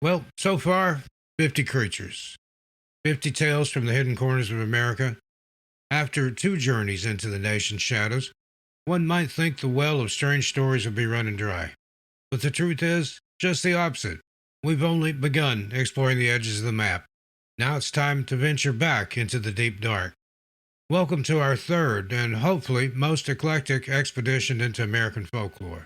Well, so far, 50 creatures, 50 tales from the hidden corners of America. After two journeys into the nation's shadows, one might think the well of strange stories would be running dry. But the truth is, just the opposite. We've only begun exploring the edges of the map. Now it's time to venture back into the deep dark. Welcome to our third and hopefully most eclectic expedition into American folklore.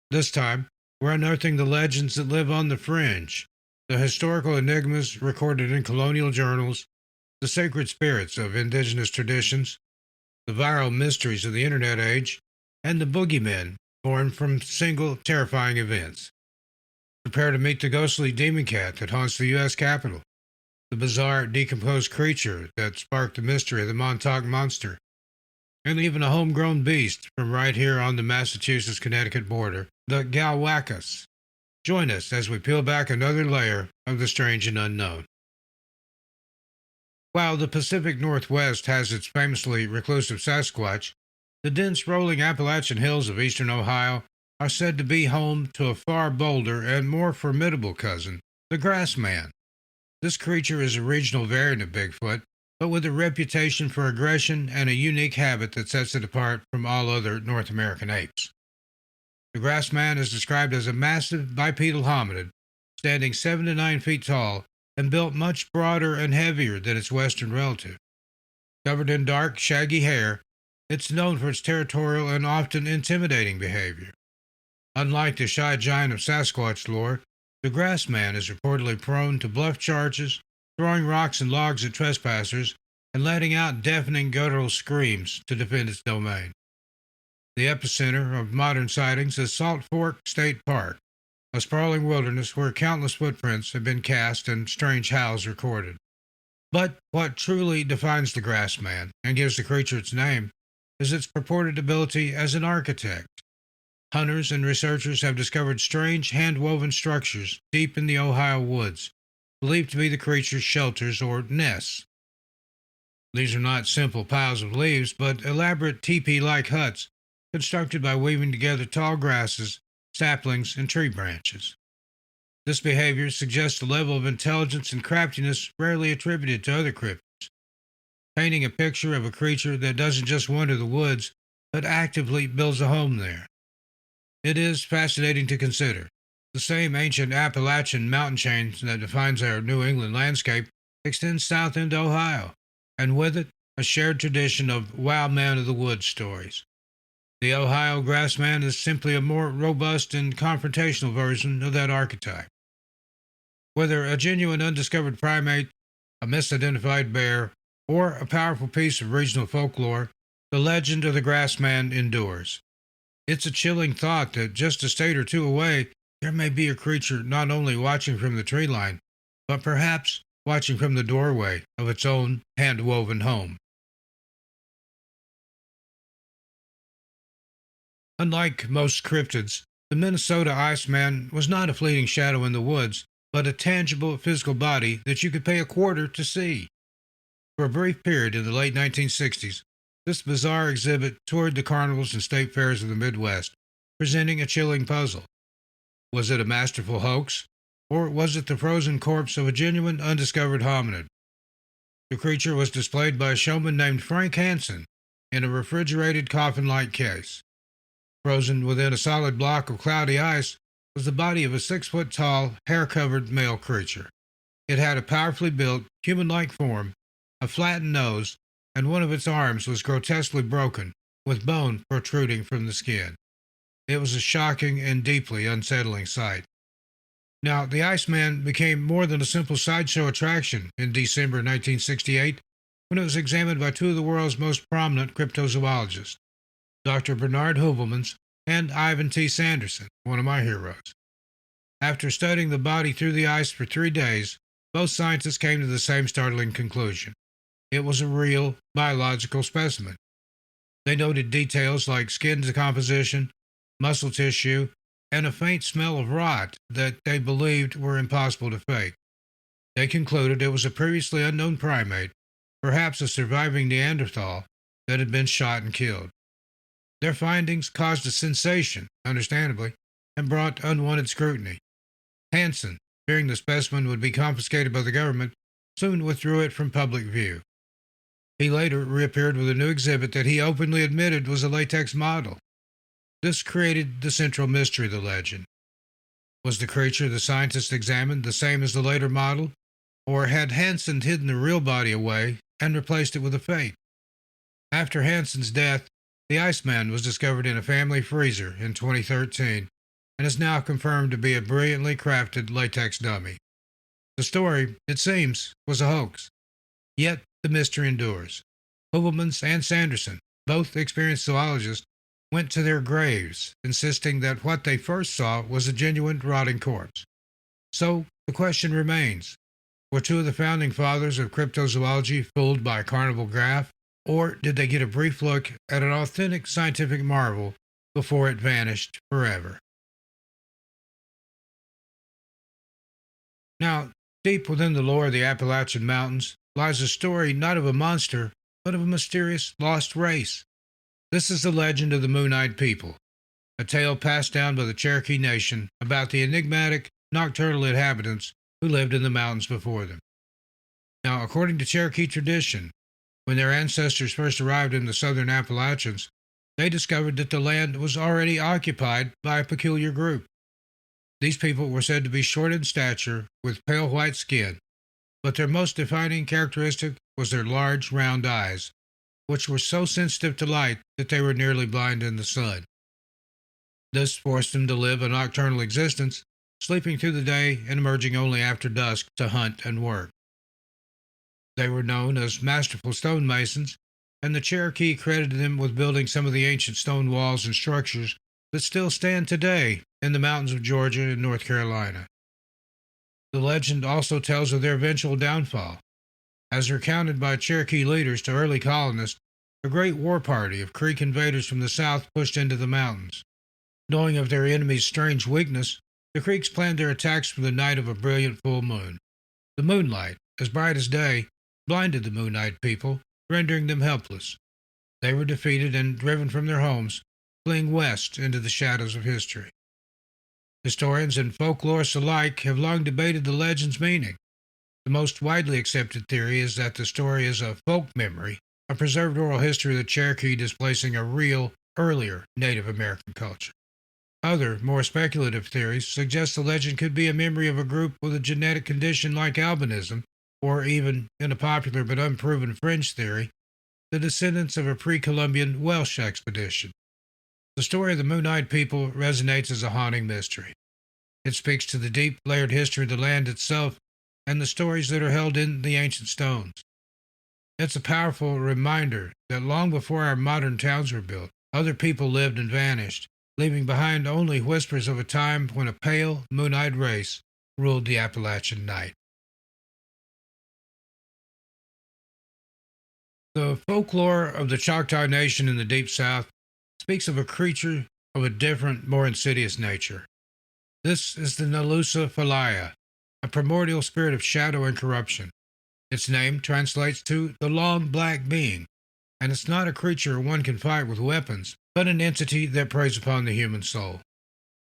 This time, we're unearthing the legends that live on the fringe, the historical enigmas recorded in colonial journals, the sacred spirits of indigenous traditions, the viral mysteries of the internet age, and the boogeymen born from single terrifying events. Prepare to meet the ghostly demon cat that haunts the U.S. Capitol, the bizarre decomposed creature that sparked the mystery of the Montauk Monster, and even a homegrown beast from right here on the Massachusetts-Connecticut border, the Glawackus. Join us as we peel back another layer of the strange and unknown. While the Pacific Northwest has its famously reclusive Sasquatch, the dense rolling Appalachian hills of eastern Ohio are said to be home to a far bolder and more formidable cousin, the Grassman. This creature is a regional variant of Bigfoot, but with a reputation for aggression and a unique habit that sets it apart from all other North American apes. The Grassman is described as a massive bipedal hominid, standing 7 to 9 feet tall and built much broader and heavier than its western relative. Covered in dark, shaggy hair, it's known for its territorial and often intimidating behavior. Unlike the shy giant of Sasquatch lore, the Grassman is reportedly prone to bluff charges, throwing rocks and logs at trespassers, and letting out deafening guttural screams to defend its domain. The epicenter of modern sightings is Salt Fork State Park, a sprawling wilderness where countless footprints have been cast and strange howls recorded. But what truly defines the Grassman and gives the creature its name is its purported ability as an architect. Hunters and researchers have discovered strange hand-woven structures deep in the Ohio woods, believed to be the creature's shelters or nests. These are not simple piles of leaves, but elaborate teepee-like huts constructed by weaving together tall grasses, saplings, and tree branches. This behavior suggests a level of intelligence and craftiness rarely attributed to other cryptids, painting a picture of a creature that doesn't just wander the woods, but actively builds a home there. It is fascinating to consider. The same ancient Appalachian mountain chain that defines our New England landscape extends south into Ohio, and with it, a shared tradition of wild man of the woods stories. The Ohio Grassman is simply a more robust and confrontational version of that archetype. Whether a genuine undiscovered primate, a misidentified bear, or a powerful piece of regional folklore, the legend of the Grassman endures. It's a chilling thought that just a state or two away, there may be a creature not only watching from the tree line, but perhaps watching from the doorway of its own hand-woven home. Unlike most cryptids, the Minnesota Iceman was not a fleeting shadow in the woods, but a tangible physical body that you could pay a quarter to see. For a brief period in the late 1960s, this bizarre exhibit toured the carnivals and state fairs of the Midwest, presenting a chilling puzzle. Was it a masterful hoax, or was it the frozen corpse of a genuine undiscovered hominid? The creature was displayed by a showman named Frank Hansen in a refrigerated coffin-like case. Frozen within a solid block of cloudy ice was the body of a 6-foot-tall, hair-covered male creature. It had a powerfully built, human-like form, a flattened nose, and one of its arms was grotesquely broken, with bone protruding from the skin. It was a shocking and deeply unsettling sight. Now, the Iceman became more than a simple sideshow attraction in December 1968 when it was examined by two of the world's most prominent cryptozoologists, Dr. Bernard Hubelmans and Ivan T. Sanderson, one of my heroes. After studying the body through the ice for 3 days, both scientists came to the same startling conclusion. It was a real, biological specimen. They noted details like skin decomposition, muscle tissue, and a faint smell of rot that they believed were impossible to fake. They concluded it was a previously unknown primate, perhaps a surviving Neanderthal, that had been shot and killed. Their findings caused a sensation, understandably, and brought unwanted scrutiny. Hansen, fearing the specimen would be confiscated by the government, soon withdrew it from public view. He later reappeared with a new exhibit that he openly admitted was a latex model. This created the central mystery of the legend. Was the creature the scientists examined the same as the later model, or had Hansen hidden the real body away and replaced it with a fake? After Hansen's death, the Iceman was discovered in a family freezer in 2013 and is now confirmed to be a brilliantly crafted latex dummy. The story, it seems, was a hoax. Yet the mystery endures. Hubelmans and Sanderson, both experienced zoologists, went to their graves, insisting that what they first saw was a genuine rotting corpse. So the question remains, were two of the founding fathers of cryptozoology fooled by a carnival graph, or did they get a brief look at an authentic scientific marvel before it vanished forever? Now, deep within the lore of the Appalachian Mountains lies a story not of a monster, but of a mysterious lost race. This is the legend of the Moon-Eyed People, a tale passed down by the Cherokee Nation about the enigmatic, nocturnal inhabitants who lived in the mountains before them. Now, according to Cherokee tradition, when their ancestors first arrived in the southern Appalachians, they discovered that the land was already occupied by a peculiar group. These people were said to be short in stature with pale white skin, but their most defining characteristic was their large, round eyes, which were so sensitive to light that they were nearly blind in the sun. This forced them to live a nocturnal existence, sleeping through the day and emerging only after dusk to hunt and work. They were known as masterful stonemasons, and the Cherokee credited them with building some of the ancient stone walls and structures that still stand today in the mountains of Georgia and North Carolina. The legend also tells of their eventual downfall. As recounted by Cherokee leaders to early colonists, a great war party of Creek invaders from the south pushed into the mountains. Knowing of their enemy's strange weakness, the Creeks planned their attacks for the night of a brilliant full moon. The moonlight, as bright as day, blinded the Moon-Eyed People, rendering them helpless. They were defeated and driven from their homes, fleeing west into the shadows of history. Historians and folklorists alike have long debated the legend's meaning. The most widely accepted theory is that the story is a folk memory, a preserved oral history of the Cherokee displacing a real, earlier Native American culture. Other, more speculative theories suggest the legend could be a memory of a group with a genetic condition like albinism, or even, in a popular but unproven fringe theory, the descendants of a pre-Columbian Welsh expedition. The story of the Moon-Eyed People resonates as a haunting mystery. It speaks to the deep, layered history of the land itself and the stories that are held in the ancient stones. It's a powerful reminder that long before our modern towns were built, other people lived and vanished, leaving behind only whispers of a time when a pale, moon-eyed race ruled the Appalachian night. The folklore of the Choctaw Nation in the Deep South speaks of a creature of a different, more insidious nature. This is the Nalusa Falaya, a primordial spirit of shadow and corruption. Its name translates to the long black being, and it's not a creature one can fight with weapons, but an entity that preys upon the human soul.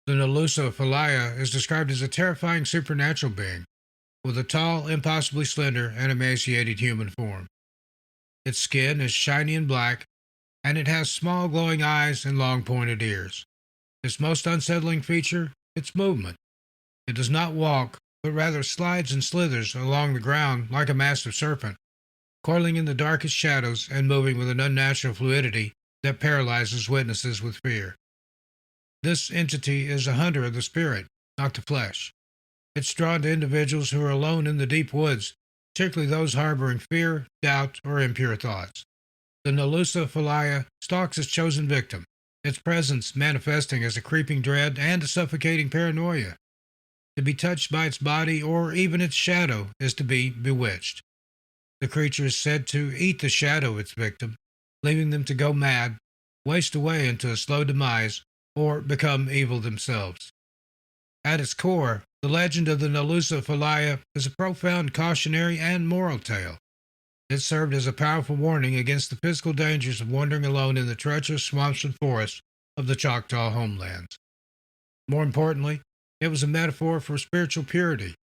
The Nalusa Falaya is described as a terrifying supernatural being, with a tall, impossibly slender, and emaciated human form. Its skin is shiny and black, and it has small glowing eyes and long pointed ears. Its most unsettling feature, its movement. It does not walk, but rather slides and slithers along the ground like a massive serpent, coiling in the darkest shadows and moving with an unnatural fluidity that paralyzes witnesses with fear. This entity is a hunter of the spirit, not the flesh. It's drawn to individuals who are alone in the deep woods, particularly those harboring fear, doubt, or impure thoughts. The Nalusa Falaya stalks its chosen victim, its presence manifesting as a creeping dread and a suffocating paranoia. To be touched by its body or even its shadow is to be bewitched. The creature is said to eat the shadow of its victim, leaving them to go mad, waste away into a slow demise, or become evil themselves. At its core, the legend of the Nalusa Falaya is a profound cautionary and moral tale. It served as a powerful warning against the physical dangers of wandering alone in the treacherous swamps and forests of the Choctaw homelands. More importantly, it was a metaphor for spiritual purity,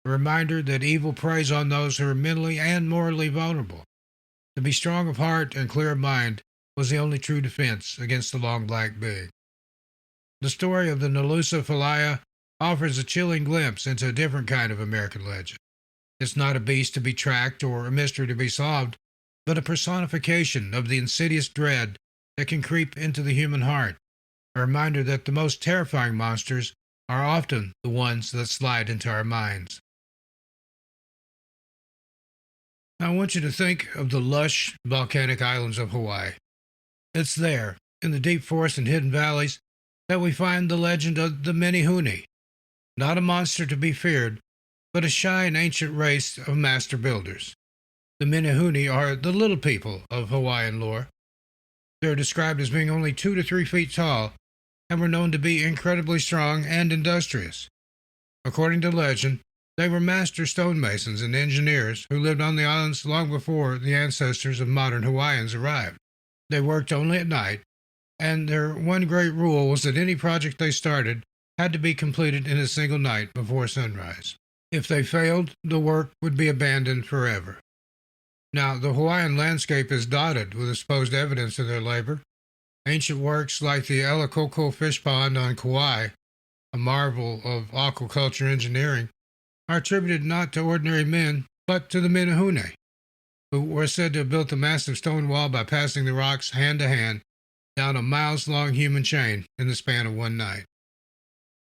a reminder that evil preys on those who are mentally and morally vulnerable. To be strong of heart and clear of mind was the only true defense against the long black being. The story of the Nalusa Falaya offers a chilling glimpse into a different kind of American legend. It's not a beast to be tracked or a mystery to be solved, but a personification of the insidious dread that can creep into the human heart, a reminder that the most terrifying monsters are often the ones that slide into our minds. Now, I want you to think of the lush, volcanic islands of Hawaii. It's there, in the deep forests and hidden valleys, that we find the legend of the Menehune, not a monster to be feared, but a shy and ancient race of master builders. The Menehune are the little people of Hawaiian lore. They're described as being only 2 to 3 feet tall and were known to be incredibly strong and industrious. According to legend, they were master stonemasons and engineers who lived on the islands long before the ancestors of modern Hawaiians arrived. They worked only at night, and their one great rule was that any project they started had to be completed in a single night before sunrise. If they failed, the work would be abandoned forever. Now, the Hawaiian landscape is dotted with exposed evidence of their labor. Ancient works like the Elikoko fish pond on Kauai, a marvel of aquaculture engineering, are attributed not to ordinary men, but to the Menehune, who were said to have built a massive stone wall by passing the rocks hand to hand down a miles-long human chain in the span of one night.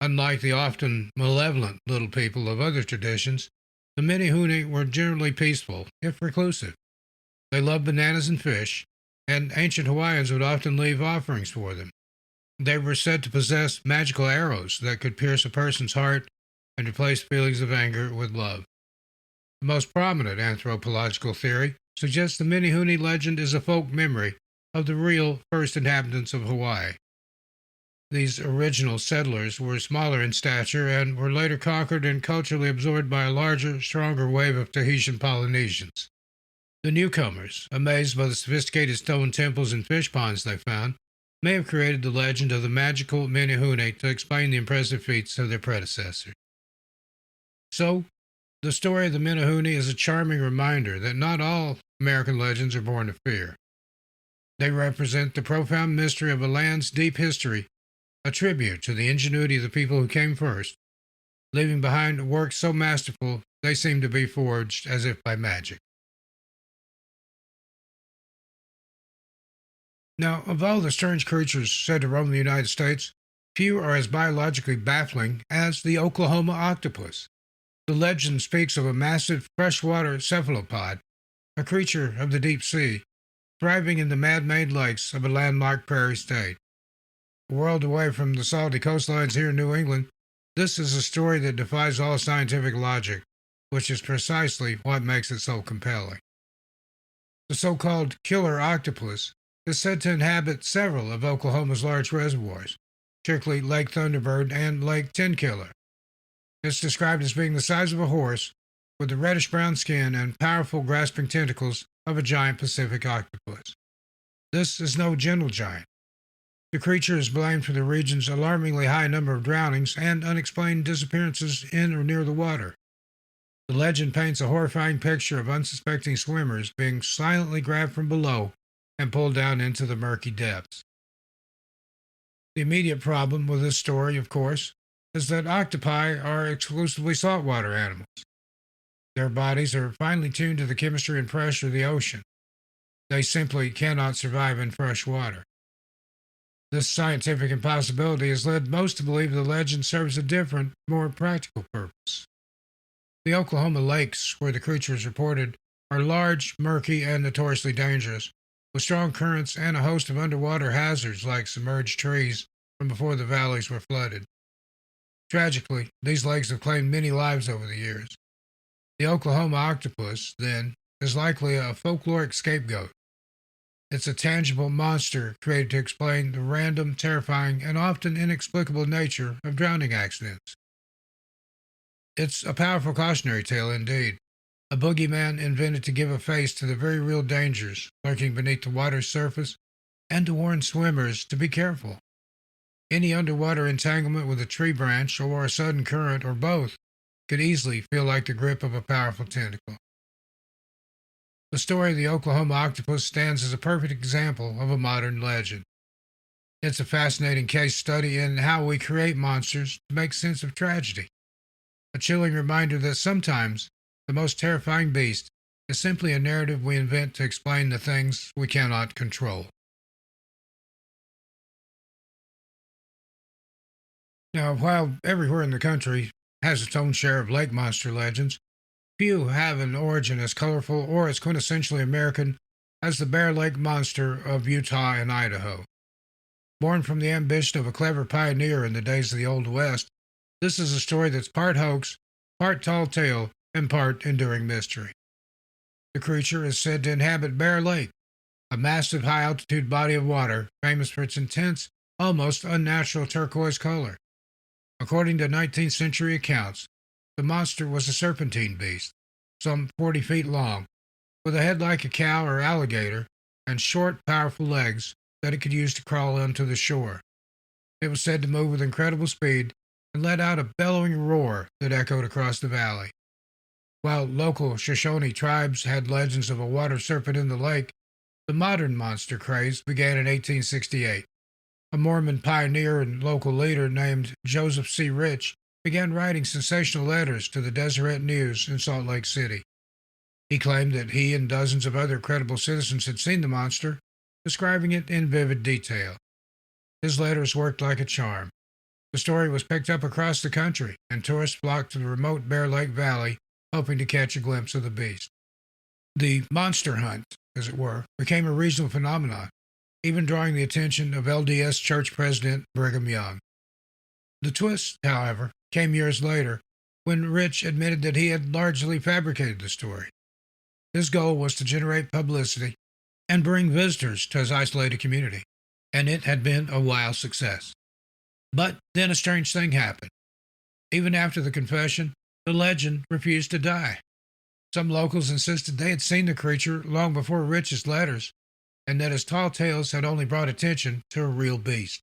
Unlike the often malevolent little people of other traditions, the Menehune were generally peaceful, if reclusive. They loved bananas and fish, and ancient Hawaiians would often leave offerings for them. They were said to possess magical arrows that could pierce a person's heart and replace feelings of anger with love. The most prominent anthropological theory suggests the Menehune legend is a folk memory of the real first inhabitants of Hawaii. These original settlers were smaller in stature and were later conquered and culturally absorbed by a larger, stronger wave of Tahitian Polynesians. The newcomers, amazed by the sophisticated stone temples and fish ponds they found, may have created the legend of the magical Menehune to explain the impressive feats of their predecessors. So, the story of the Menehune is a charming reminder that not all American legends are born of fear. They represent the profound mystery of a land's deep history, a tribute to the ingenuity of the people who came first, leaving behind works so masterful they seem to be forged as if by magic. Now, of all the strange creatures said to roam the United States, few are as biologically baffling as the Oklahoma octopus. The legend speaks of a massive freshwater cephalopod, a creature of the deep sea, thriving in the man-made lakes of a landlocked prairie state. A world away from the salty coastlines here in New England, this is a story that defies all scientific logic, which is precisely what makes it so compelling. The so-called killer octopus is said to inhabit several of Oklahoma's large reservoirs, particularly Lake Thunderbird and Lake Tenkiller. It's described as being the size of a horse, with the reddish-brown skin and powerful grasping tentacles of a giant Pacific octopus. This is no gentle giant. The creature is blamed for the region's alarmingly high number of drownings and unexplained disappearances in or near the water. The legend paints a horrifying picture of unsuspecting swimmers being silently grabbed from below and pulled down into the murky depths. The immediate problem with this story, of course, is that octopi are exclusively saltwater animals. Their bodies are finely tuned to the chemistry and pressure of the ocean. They simply cannot survive in fresh water. This scientific impossibility has led most to believe the legend serves a different, more practical purpose. The Oklahoma lakes, where the creature is reported, are large, murky, and notoriously dangerous, with strong currents and a host of underwater hazards like submerged trees from before the valleys were flooded. Tragically, these lakes have claimed many lives over the years. The Oklahoma octopus, then, is likely a folkloric scapegoat. It's a tangible monster created to explain the random, terrifying, and often inexplicable nature of drowning accidents. It's a powerful cautionary tale indeed, a boogeyman invented to give a face to the very real dangers lurking beneath the water's surface and to warn swimmers to be careful. Any underwater entanglement with a tree branch or a sudden current or both could easily feel like the grip of a powerful tentacle. The story of the Oklahoma octopus stands as a perfect example of a modern legend. It's a fascinating case study in how we create monsters to make sense of tragedy. A chilling reminder that sometimes the most terrifying beast is simply a narrative we invent to explain the things we cannot control. Now, while everywhere in the country has its own share of lake monster legends, few have an origin as colorful or as quintessentially American as the Bear Lake Monster of Utah and Idaho. Born from the ambition of a clever pioneer in the days of the Old West, this is a story that's part hoax, part tall tale, and part enduring mystery. The creature is said to inhabit Bear Lake, a massive high altitude body of water famous for its intense, almost unnatural turquoise color. According to 19th century accounts, the monster was a serpentine beast, some 40 feet long, with a head like a cow or alligator and short, powerful legs that it could use to crawl onto the shore. It was said to move with incredible speed and let out a bellowing roar that echoed across the valley. While local Shoshone tribes had legends of a water serpent in the lake, the modern monster craze began in 1868. A Mormon pioneer and local leader named Joseph C. Rich began writing sensational letters to the Deseret News in Salt Lake City. He claimed that he and dozens of other credible citizens had seen the monster, describing it in vivid detail. His letters worked like a charm. The story was picked up across the country, and tourists flocked to the remote Bear Lake Valley, hoping to catch a glimpse of the beast. The monster hunt, as it were, became a regional phenomenon, even drawing the attention of LDS Church President Brigham Young. The twist, however, came years later, when Rich admitted that he had largely fabricated the story. His goal was to generate publicity and bring visitors to his isolated community, and it had been a wild success. But then a strange thing happened. Even after the confession, the legend refused to die. Some locals insisted they had seen the creature long before Rich's letters, and that his tall tales had only brought attention to a real beast.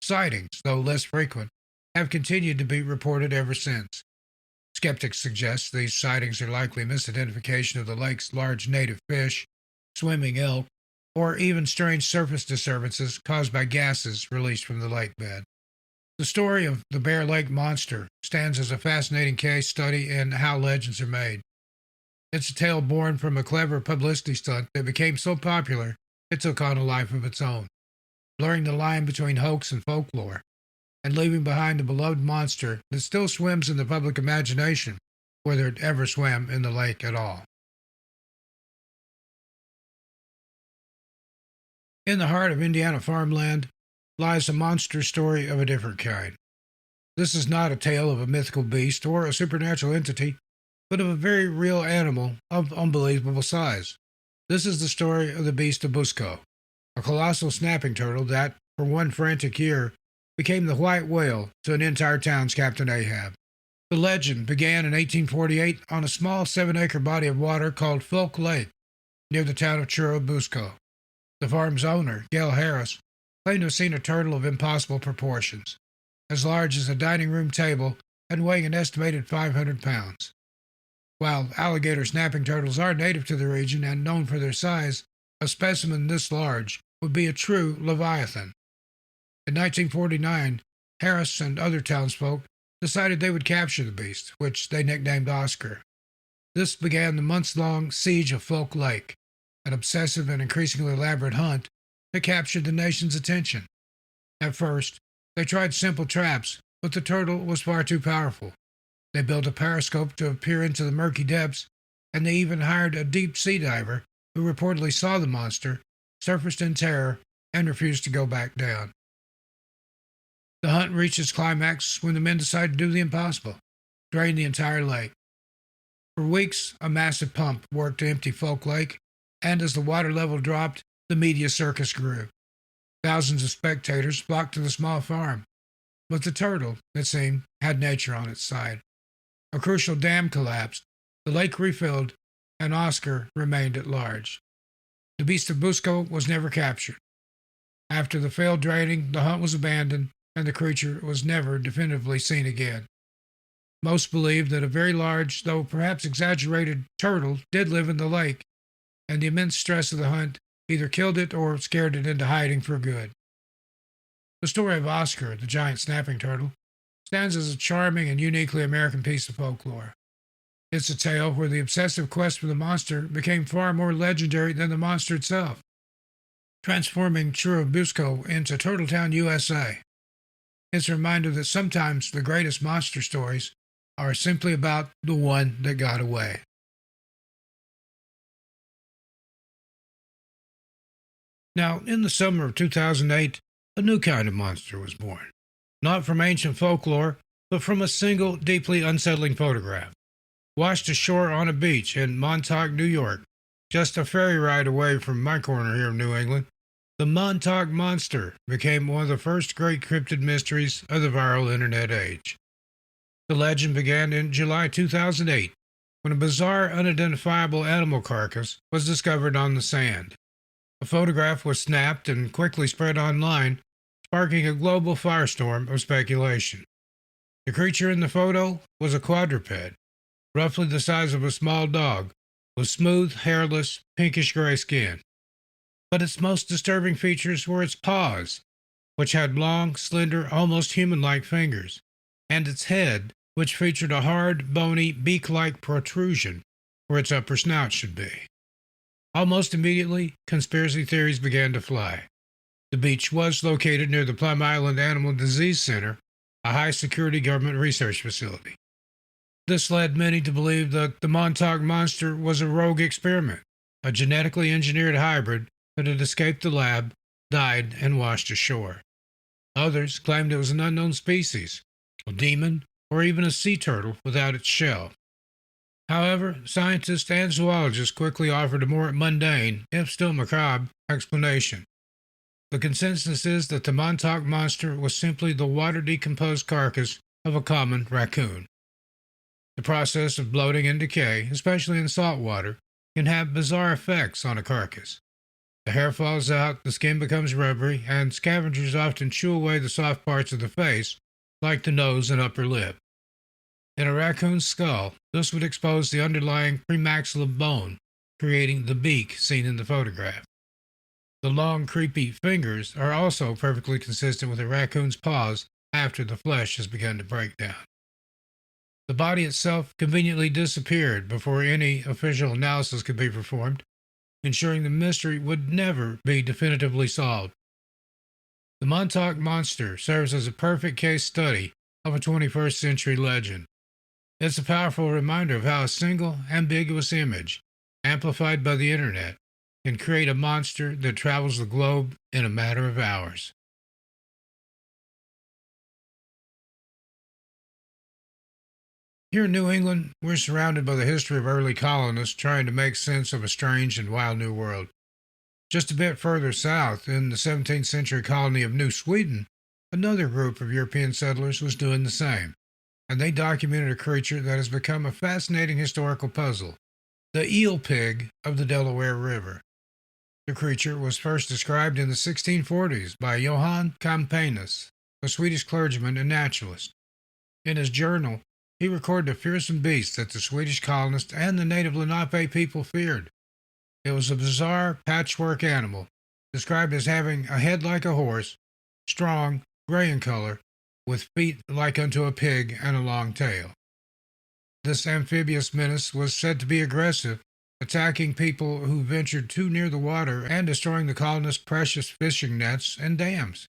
Sightings, though less frequent, have continued to be reported ever since. Skeptics suggest these sightings are likely misidentification of the lake's large native fish, swimming elk, or even strange surface disturbances caused by gases released from the lake bed. The story of the Bear Lake Monster stands as a fascinating case study in how legends are made. It's a tale born from a clever publicity stunt that became so popular it took on a life of its own, blurring the line between hoax and folklore, and leaving behind a beloved monster that still swims in the public imagination, whether it ever swam in the lake at all. In the heart of Indiana farmland lies a monster story of a different kind. This is not a tale of a mythical beast or a supernatural entity, but of a very real animal of unbelievable size. This is the story of the beast of Busco, a colossal snapping turtle that, for one frantic year, became the white whale to an entire town's Captain Ahab. The legend began in 1848 on a small 7-acre body of water called Folk Lake, near the town of Churubusco. The farm's owner, Gail Harris, claimed to have seen a turtle of impossible proportions, as large as a dining room table and weighing an estimated 500 pounds. While alligator snapping turtles are native to the region and known for their size, a specimen this large would be a true leviathan. In 1949, Harris and other townsfolk decided they would capture the beast, which they nicknamed Oscar. This began the months-long siege of Folk Lake, an obsessive and increasingly elaborate hunt that captured the nation's attention. At first, they tried simple traps, but the turtle was far too powerful. They built a periscope to peer into the murky depths, and they even hired a deep-sea diver who reportedly saw the monster, surfaced in terror, and refused to go back down. The hunt reached its climax when the men decided to do the impossible, drain the entire lake. For weeks, a massive pump worked to empty Folk Lake, and as the water level dropped, the media circus grew. Thousands of spectators flocked to the small farm, but the turtle, it seemed, had nature on its side. A crucial dam collapsed, the lake refilled, and Oscar remained at large. The beast of Busco was never captured. After the failed draining, the hunt was abandoned, and the creature was never definitively seen again. Most believe that a very large, though perhaps exaggerated, turtle did live in the lake, and the immense stress of the hunt either killed it or scared it into hiding for good. The story of Oscar, the giant snapping turtle, stands as a charming and uniquely American piece of folklore. It's a tale where the obsessive quest for the monster became far more legendary than the monster itself, transforming Churubusco into Turtletown, USA. It's a reminder that sometimes the greatest monster stories are simply about the one that got away. Now, in the summer of 2008, a new kind of monster was born. Not from ancient folklore, but from a single, deeply unsettling photograph. Washed ashore on a beach in Montauk, New York, just a ferry ride away from my corner here in New England, the Montauk Monster became one of the first great cryptid mysteries of the viral internet age. The legend began in July 2008 when a bizarre, unidentifiable animal carcass was discovered on the sand. A photograph was snapped and quickly spread online, sparking a global firestorm of speculation. The creature in the photo was a quadruped, roughly the size of a small dog, with smooth, hairless, pinkish gray skin. But its most disturbing features were its paws, which had long, slender, almost human like fingers, and its head, which featured a hard, bony, beak like protrusion where its upper snout should be. Almost immediately, conspiracy theories began to fly. The beach was located near the Plum Island Animal Disease Center, a high security government research facility. This led many to believe that the Montauk Monster was a rogue experiment, a genetically engineered hybrid that had escaped the lab, died, and washed ashore. Others claimed it was an unknown species, a demon, or even a sea turtle without its shell. However, scientists and zoologists quickly offered a more mundane, if still macabre, explanation. The consensus is that the Montauk Monster was simply the water-decomposed carcass of a common raccoon. The process of bloating and decay, especially in salt water, can have bizarre effects on a carcass. The hair falls out, the skin becomes rubbery, and scavengers often chew away the soft parts of the face, like the nose and upper lip. In a raccoon's skull, this would expose the underlying premaxilla bone, creating the beak seen in the photograph. The long, creepy fingers are also perfectly consistent with a raccoon's paws after the flesh has begun to break down. The body itself conveniently disappeared before any official analysis could be performed, ensuring the mystery would never be definitively solved. The Montauk Monster serves as a perfect case study of a 21st century legend. It's a powerful reminder of how a single, ambiguous image, amplified by the internet, can create a monster that travels the globe in a matter of hours. Here in New England, we're surrounded by the history of early colonists trying to make sense of a strange and wild new world. Just a bit further south, in the 17th century colony of New Sweden, another group of European settlers was doing the same, and they documented a creature that has become a fascinating historical puzzle, the eel pig of the Delaware River. The creature was first described in the 1640s by Johann Campanus, a Swedish clergyman and naturalist. In his journal, he recorded a fearsome beast that the Swedish colonists and the native Lenape people feared. It was a bizarre patchwork animal, described as having a head like a horse, strong, gray in color, with feet like unto a pig and a long tail. This amphibious menace was said to be aggressive, attacking people who ventured too near the water and destroying the colonists' precious fishing nets and dams.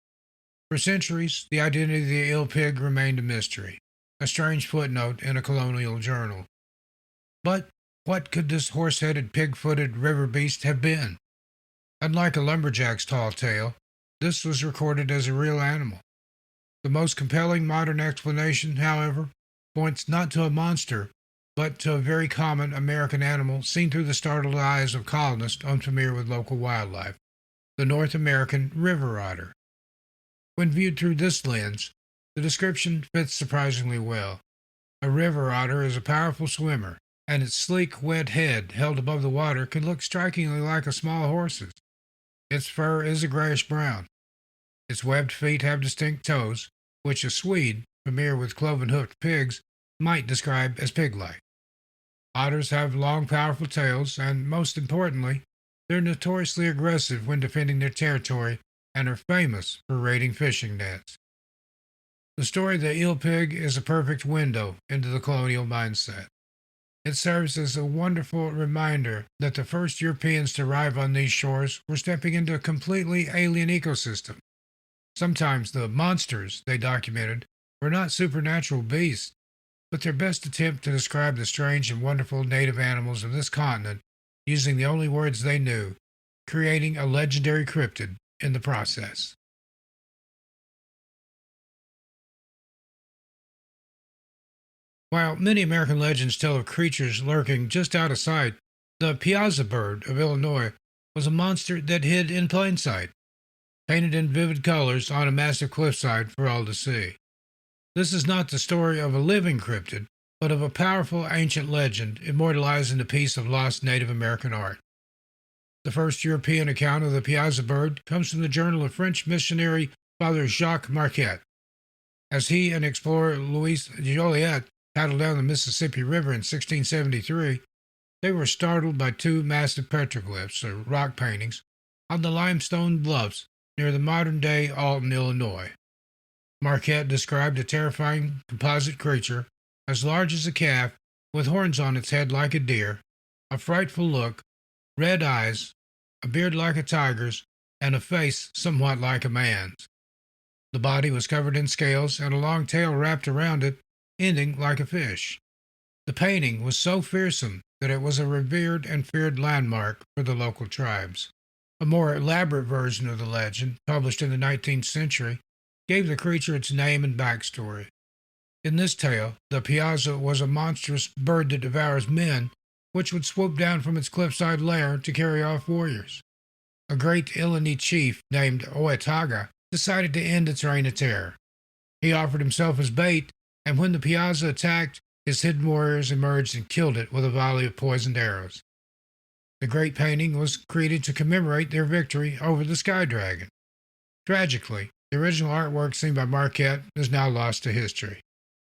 For centuries, the identity of the eel pig remained a mystery, a strange footnote in a colonial journal. But what could this horse-headed, pig-footed river beast have been? Unlike a lumberjack's tall tale, this was recorded as a real animal. The most compelling modern explanation, however, points not to a monster, but to a very common American animal seen through the startled eyes of colonists unfamiliar with local wildlife, the North American river otter. When viewed through this lens, the description fits surprisingly well. A river otter is a powerful swimmer, and its sleek, wet head held above the water can look strikingly like a small horse's. Its fur is a grayish-brown. Its webbed feet have distinct toes, which a Swede, familiar with cloven-hoofed pigs, might describe as pig-like. Otters have long, powerful tails, and most importantly, they're notoriously aggressive when defending their territory and are famous for raiding fishing nets. The story of the eel pig is a perfect window into the colonial mindset. It serves as a wonderful reminder that the first Europeans to arrive on these shores were stepping into a completely alien ecosystem. Sometimes the monsters they documented were not supernatural beasts, but their best attempt to describe the strange and wonderful native animals of this continent using the only words they knew, creating a legendary cryptid in the process. While many American legends tell of creatures lurking just out of sight, the Piasa bird of Illinois was a monster that hid in plain sight, painted in vivid colors on a massive cliffside for all to see. This is not the story of a living cryptid, but of a powerful ancient legend immortalized in a piece of lost Native American art. The first European account of the Piasa bird comes from the journal of French missionary Father Jacques Marquette. As he and explorer Louis Joliet paddled down the Mississippi River in 1673, they were startled by two massive petroglyphs, or rock paintings, on the limestone bluffs near the modern-day Alton, Illinois. Marquette described a terrifying composite creature as large as a calf, with horns on its head like a deer, a frightful look, red eyes, a beard like a tiger's, and a face somewhat like a man's. The body was covered in scales and a long tail wrapped around it, ending like a fish. The painting was so fearsome that it was a revered and feared landmark for the local tribes. A more elaborate version of the legend, published in the 19th century, gave the creature its name and backstory. In this tale, the Piasa was a monstrous bird that devours men, which would swoop down from its cliffside lair to carry off warriors. A great Illini chief named Oetaga decided to end its reign of terror. He offered himself as bait, and when the Piasa attacked, his hidden warriors emerged and killed it with a volley of poisoned arrows. The great painting was created to commemorate their victory over the sky dragon. Tragically, the original artwork seen by Marquette is now lost to history.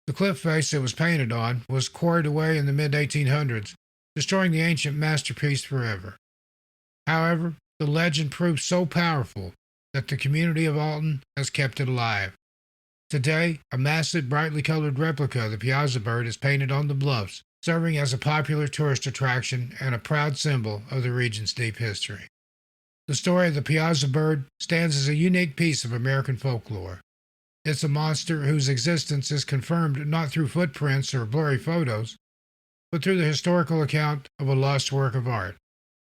The cliff face it was painted on was quarried away in the mid-1800s, destroying the ancient masterpiece forever. However, the legend proved so powerful that the community of Alton has kept it alive. Today, a massive, brightly colored replica of the Piasa bird is painted on the bluffs, serving as a popular tourist attraction and a proud symbol of the region's deep history. The story of the Piasa bird stands as a unique piece of American folklore. It's a monster whose existence is confirmed not through footprints or blurry photos, but through the historical account of a lost work of art,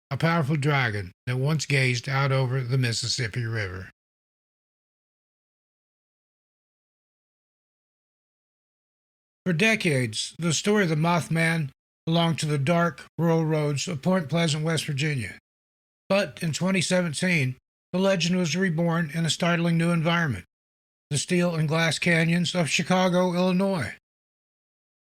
a powerful dragon that once gazed out over the Mississippi River. For decades, the story of the Mothman belonged to the dark, rural roads of Point Pleasant, West Virginia. But in 2017, the legend was reborn in a startling new environment, the steel and glass canyons of Chicago, Illinois.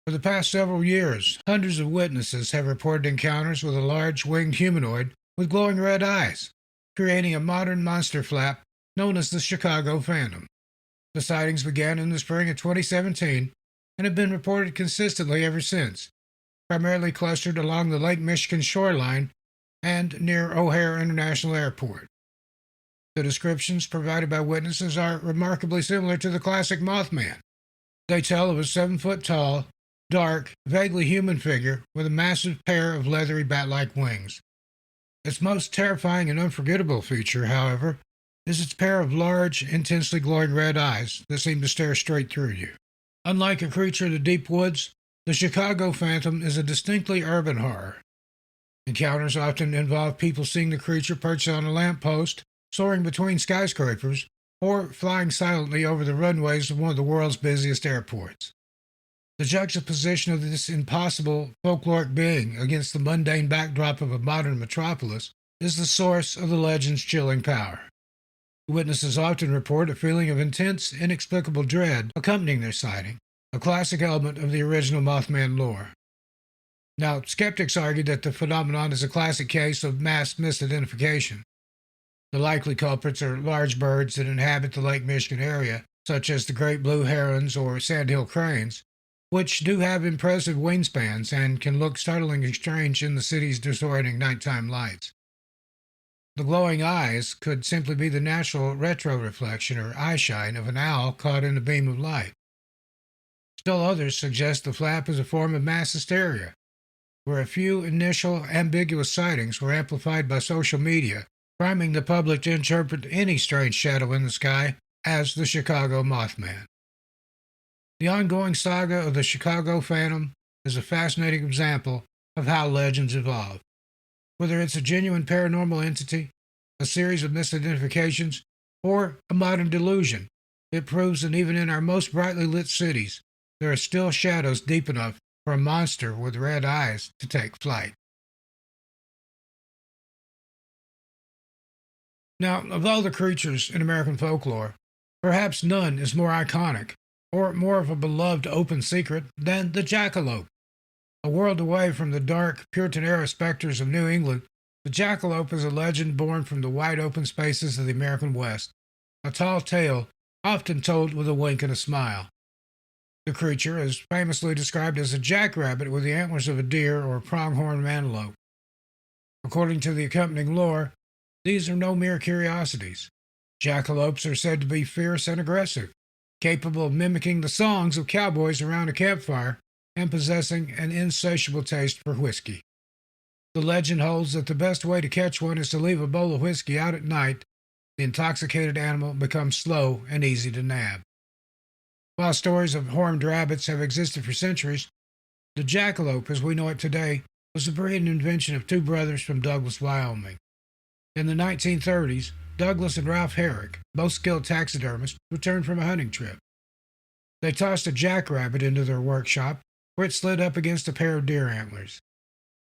For the past several years, hundreds of witnesses have reported encounters with a large winged humanoid with glowing red eyes, creating a modern monster flap known as the Chicago Phantom. The sightings began in the spring of 2017 and have been reported consistently ever since, primarily clustered along the Lake Michigan shoreline and near O'Hare International Airport. The descriptions provided by witnesses are remarkably similar to the classic Mothman. They tell of a 7-foot tall, dark, vaguely human figure with a massive pair of leathery bat-like wings. Its most terrifying and unforgettable feature, however, is its pair of large, intensely glowing red eyes that seem to stare straight through you. Unlike a creature of the deep woods, the Chicago Phantom is a distinctly urban horror. Encounters often involve people seeing the creature perched on a lamppost, soaring between skyscrapers, or flying silently over the runways of one of the world's busiest airports. The juxtaposition of this impossible folkloric being against the mundane backdrop of a modern metropolis is the source of the legend's chilling power. Witnesses often report a feeling of intense, inexplicable dread accompanying their sighting, a classic element of the original Mothman lore. Now, skeptics argue that the phenomenon is a classic case of mass misidentification. The likely culprits are large birds that inhabit the Lake Michigan area, such as the great blue herons or sandhill cranes, which do have impressive wingspans and can look startlingly strange in the city's disorienting nighttime lights. The glowing eyes could simply be the natural retroreflection or eyeshine of an owl caught in a beam of light. Still others suggest the flap is a form of mass hysteria, where a few initial ambiguous sightings were amplified by social media, priming the public to interpret any strange shadow in the sky as the Chicago Mothman. The ongoing saga of the Chicago Phantom is a fascinating example of how legends evolve. Whether it's a genuine paranormal entity, a series of misidentifications, or a modern delusion, it proves that even in our most brightly lit cities, there are still shadows deep enough for a monster with red eyes to take flight. Now, of all the creatures in American folklore, perhaps none is more iconic or more of a beloved open secret than the jackalope. A world away from the dark Puritan era specters of New England, the jackalope is a legend born from the wide open spaces of the American West, a tall tale often told with a wink and a smile. The creature is famously described as a jackrabbit with the antlers of a deer or pronghorn antelope. According to the accompanying lore, these are no mere curiosities. Jackalopes are said to be fierce and aggressive, capable of mimicking the songs of cowboys around a campfire and possessing an insatiable taste for whiskey. The legend holds that the best way to catch one is to leave a bowl of whiskey out at night. The intoxicated animal becomes slow and easy to nab. While stories of horned rabbits have existed for centuries, the jackalope as we know it today was the brilliant invention of two brothers from Douglas, Wyoming. In the 1930s, Douglas and Ralph Herrick, both skilled taxidermists, returned from a hunting trip. They tossed a jackrabbit into their workshop, where it slid up against a pair of deer antlers.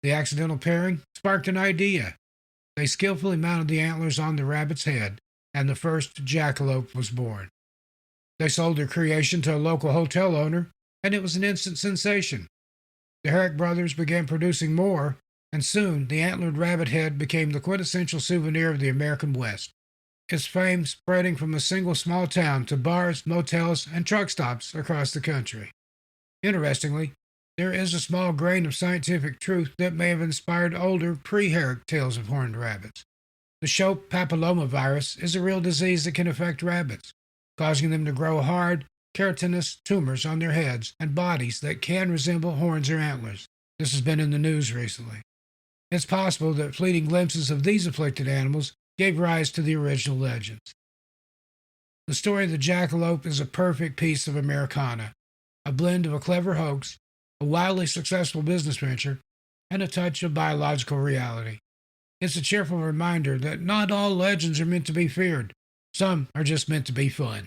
The accidental pairing sparked an idea. They skillfully mounted the antlers on the rabbit's head, and the first jackalope was born. They sold their creation to a local hotel owner, and it was an instant sensation. The Herrick brothers began producing more, and soon the antlered rabbit head became the quintessential souvenir of the American West, its fame spreading from a single small town to bars, motels, and truck stops across the country. Interestingly, there is a small grain of scientific truth that may have inspired older pre-Herrick tales of horned rabbits. The Shope papillomavirus is a real disease that can affect rabbits, causing them to grow hard, keratinous tumors on their heads and bodies that can resemble horns or antlers. This has been in the news recently. It's possible that fleeting glimpses of these afflicted animals gave rise to the original legends. The story of the jackalope is a perfect piece of Americana, a blend of a clever hoax, a wildly successful business venture, and a touch of biological reality. It's a cheerful reminder that not all legends are meant to be feared. Some are just meant to be fun.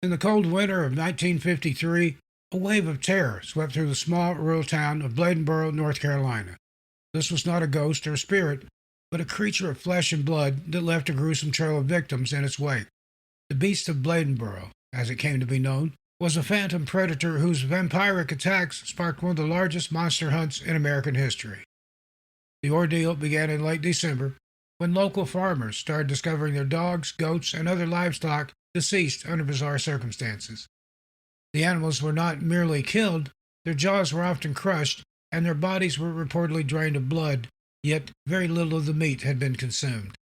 In the cold winter of 1953, a wave of terror swept through the small rural town of Bladenboro, North Carolina. This was not a ghost or a spirit, but a creature of flesh and blood that left a gruesome trail of victims in its wake. The Beast of Bladenboro, as it came to be known, was a phantom predator whose vampiric attacks sparked one of the largest monster hunts in American history. The ordeal began in late December when local farmers started discovering their dogs, goats, and other livestock deceased under bizarre circumstances. The animals were not merely killed, their jaws were often crushed, and their bodies were reportedly drained of blood, yet very little of the meat had been consumed.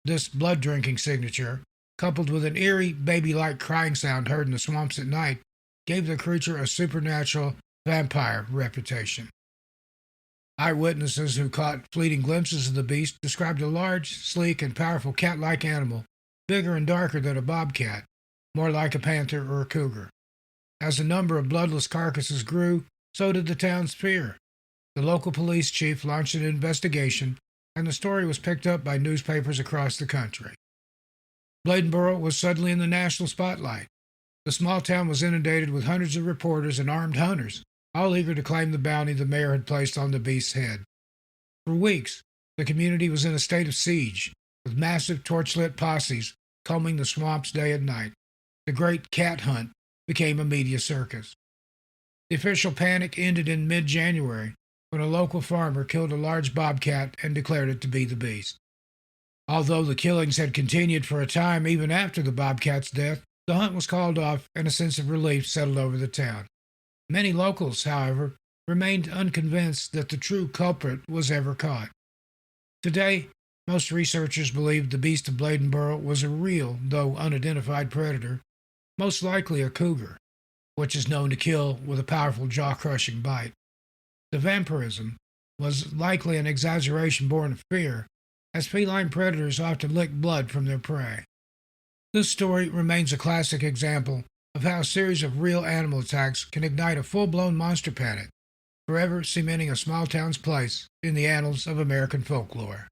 This blood-drinking signature, coupled with an eerie, baby-like crying sound heard in the swamps at night, gave the creature a supernatural vampire reputation. Eyewitnesses who caught fleeting glimpses of the beast described a large, sleek, and powerful cat-like animal, bigger and darker than a bobcat, more like a panther or a cougar. As the number of bloodless carcasses grew, so did the town's fear. The local police chief launched an investigation, and the story was picked up by newspapers across the country. Bladenboro was suddenly in the national spotlight. The small town was inundated with hundreds of reporters and armed hunters, all eager to claim the bounty the mayor had placed on the beast's head. For weeks, the community was in a state of siege, with massive torchlit posses combing the swamps day and night. The great cat hunt became a media circus. The official panic ended in mid-January when a local farmer killed a large bobcat and declared it to be the beast. Although the killings had continued for a time even after the bobcat's death, The hunt was called off, and a sense of relief settled over the town. Many locals, however, remained unconvinced that the true culprit was ever caught. Today, most researchers believe the beast of Bladenboro was a real, though unidentified predator, most likely a cougar, which is known to kill with a powerful jaw-crushing bite. The vampirism was likely an exaggeration born of fear, as feline predators often lick blood from their prey. This story remains a classic example of how a series of real animal attacks can ignite a full-blown monster panic, forever cementing a small town's place in the annals of American folklore.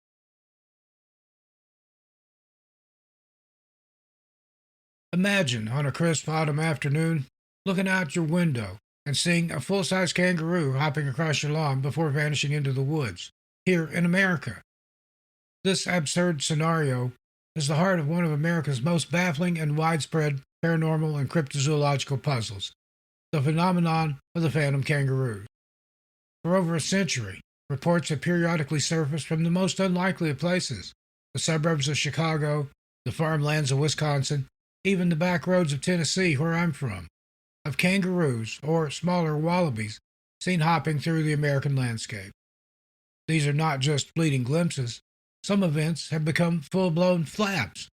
Imagine, on a crisp autumn afternoon, looking out your window and seeing a full-size kangaroo hopping across your lawn before vanishing into the woods, here in America. This absurd scenario is the heart of one of America's most baffling and widespread paranormal and cryptozoological puzzles, the phenomenon of the phantom kangaroo. For over a century, reports have periodically surfaced from the most unlikely of places, the suburbs of Chicago, the farmlands of Wisconsin, even the back roads of Tennessee, where I'm from, of kangaroos, or smaller wallabies, seen hopping through the American landscape. These are not just fleeting glimpses. Some events have become full-blown flaps.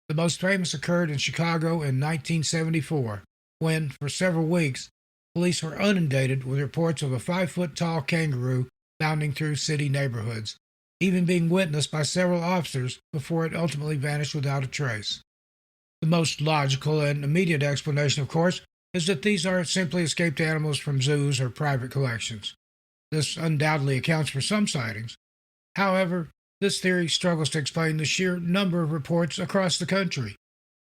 The most famous occurred in Chicago in 1974, when, for several weeks, police were inundated with reports of a 5-foot-tall kangaroo bounding through city neighborhoods, even being witnessed by several officers before it ultimately vanished without a trace. The most logical and immediate explanation, of course, is that these are simply escaped animals from zoos or private collections. This undoubtedly accounts for some sightings. However, this theory struggles to explain the sheer number of reports across the country,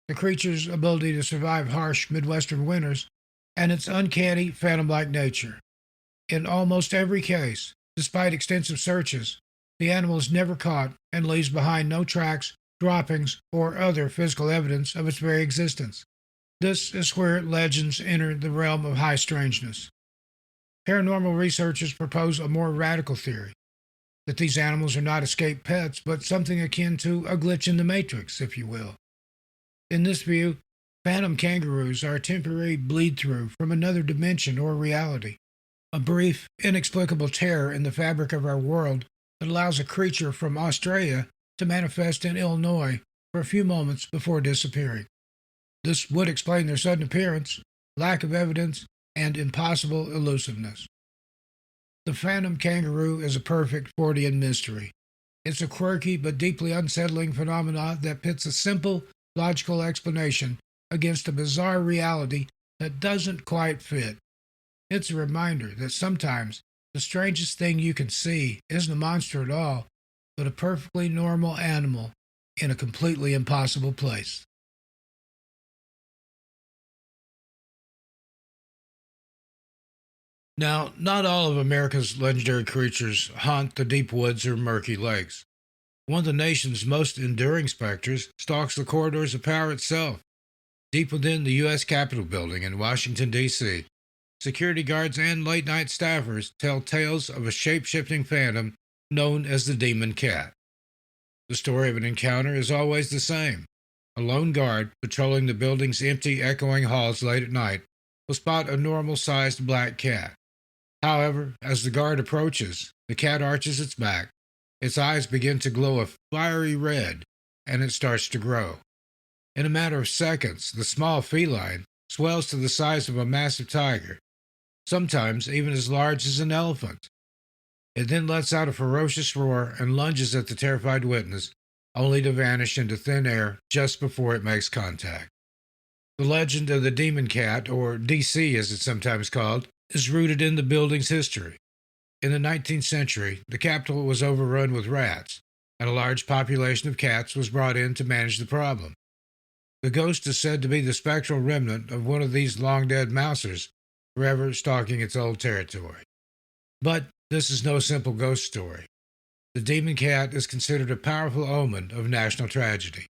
the creature's ability to survive harsh Midwestern winters, and its uncanny, phantom-like nature. In almost every case, despite extensive searches, the animal is never caught and leaves behind no tracks, droppings, or other physical evidence of its very existence. This is where legends enter the realm of high strangeness. Paranormal researchers propose a more radical theory, that these animals are not escaped pets, but something akin to a glitch in the matrix, if you will. In this view, phantom kangaroos are a temporary bleed-through from another dimension or reality, a brief, inexplicable tear in the fabric of our world that allows a creature from Australia to manifest in Illinois for a few moments before disappearing. This would explain their sudden appearance, lack of evidence, and impossible elusiveness. The phantom kangaroo is a perfect Fortean mystery. It's a quirky but deeply unsettling phenomenon that pits a simple, logical explanation against a bizarre reality that doesn't quite fit. It's a reminder that sometimes the strangest thing you can see isn't a monster at all, but a perfectly normal animal in a completely impossible place. Now, not all of America's legendary creatures haunt the deep woods or murky lakes. One of the nation's most enduring specters stalks the corridors of power itself. Deep within the U.S. Capitol building in Washington, D.C., security guards and late-night staffers tell tales of a shape-shifting phantom known as the Demon Cat. The story of an encounter is always the same. A lone guard patrolling the building's empty, echoing halls late at night will spot a normal-sized black cat. However, as the guard approaches, the cat arches its back, its eyes begin to glow a fiery red, and it starts to grow. In a matter of seconds, the small feline swells to the size of a massive tiger, sometimes even as large as an elephant. It then lets out a ferocious roar and lunges at the terrified witness, only to vanish into thin air just before it makes contact. The legend of the Demon Cat, or DC as it's sometimes called, is rooted in the building's history. In the 19th century, the Capitol was overrun with rats, and a large population of cats was brought in to manage the problem. The ghost is said to be the spectral remnant of one of these long-dead mousers, forever stalking its old territory. But this is no simple ghost story. The demon cat is considered a powerful omen of national tragedy.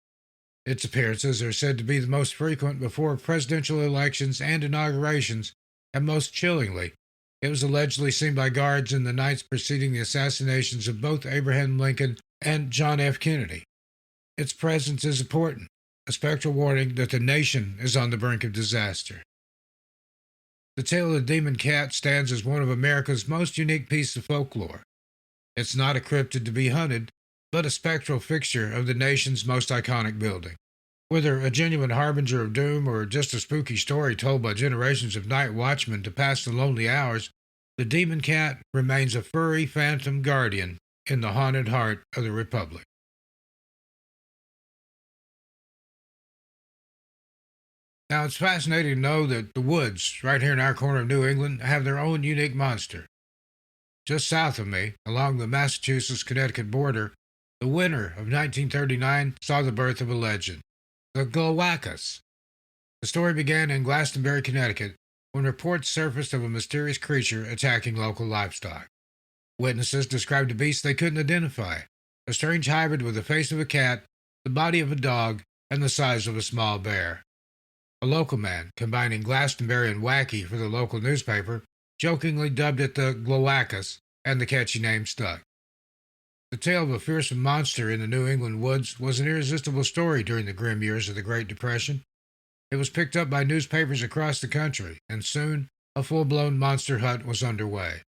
Its appearances are said to be the most frequent before presidential elections and inaugurations, and most chillingly, it was allegedly seen by guards in the nights preceding the assassinations of both Abraham Lincoln and John F. Kennedy. Its presence is important a spectral warning that the nation is on the brink of disaster. The tale of the demon cat stands as one of America's most unique pieces of folklore. It's not a cryptid to be hunted, but a spectral fixture of the nation's most iconic building. Whether a genuine harbinger of doom or just a spooky story told by generations of night watchmen to pass the lonely hours, the demon cat remains a furry phantom guardian in the haunted heart of the Republic. Now, it's fascinating to know that the woods, right here in our corner of New England, have their own unique monster. Just south of me, along the Massachusetts Connecticut border, the winter of 1939 saw the birth of a legend, the Glawackus. The story began in Glastonbury, Connecticut, when reports surfaced of a mysterious creature attacking local livestock. Witnesses described a beast they couldn't identify, a strange hybrid with the face of a cat, the body of a dog, and the size of a small bear. A local man, combining Glastonbury and wacky for the local newspaper, jokingly dubbed it the Glawackus, and the catchy name stuck. The tale of a fearsome monster in the New England woods was an irresistible story during the grim years of the Great Depression. It was picked up by newspapers across the country, and soon a full-blown monster hunt was underway.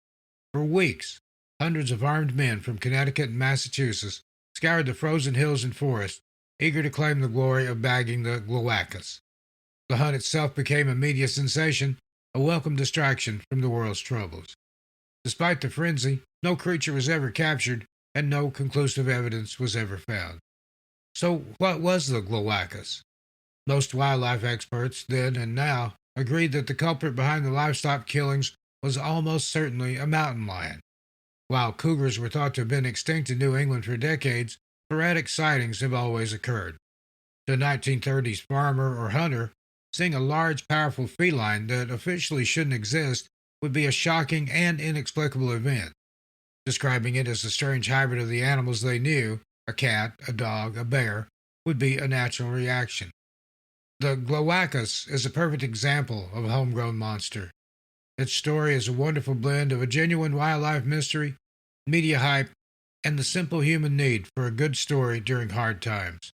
For weeks, hundreds of armed men from Connecticut and Massachusetts scoured the frozen hills and forests, eager to claim the glory of bagging the Glawackus. The hunt itself became a media sensation, a welcome distraction from the world's troubles. Despite the frenzy, no creature was ever captured, and no conclusive evidence was ever found. So, what was the Glawackus? Most wildlife experts, then and now, agreed that the culprit behind the livestock killings was almost certainly a mountain lion. While cougars were thought to have been extinct in New England for decades, sporadic sightings have always occurred. To a 1930s farmer or hunter, seeing a large, powerful feline that officially shouldn't exist would be a shocking and inexplicable event. Describing it as a strange hybrid of the animals they knew, a cat, a dog, a bear, would be a natural reaction. The Glawackus is a perfect example of a homegrown monster. Its story is a wonderful blend of a genuine wildlife mystery, media hype, and the simple human need for a good story during hard times.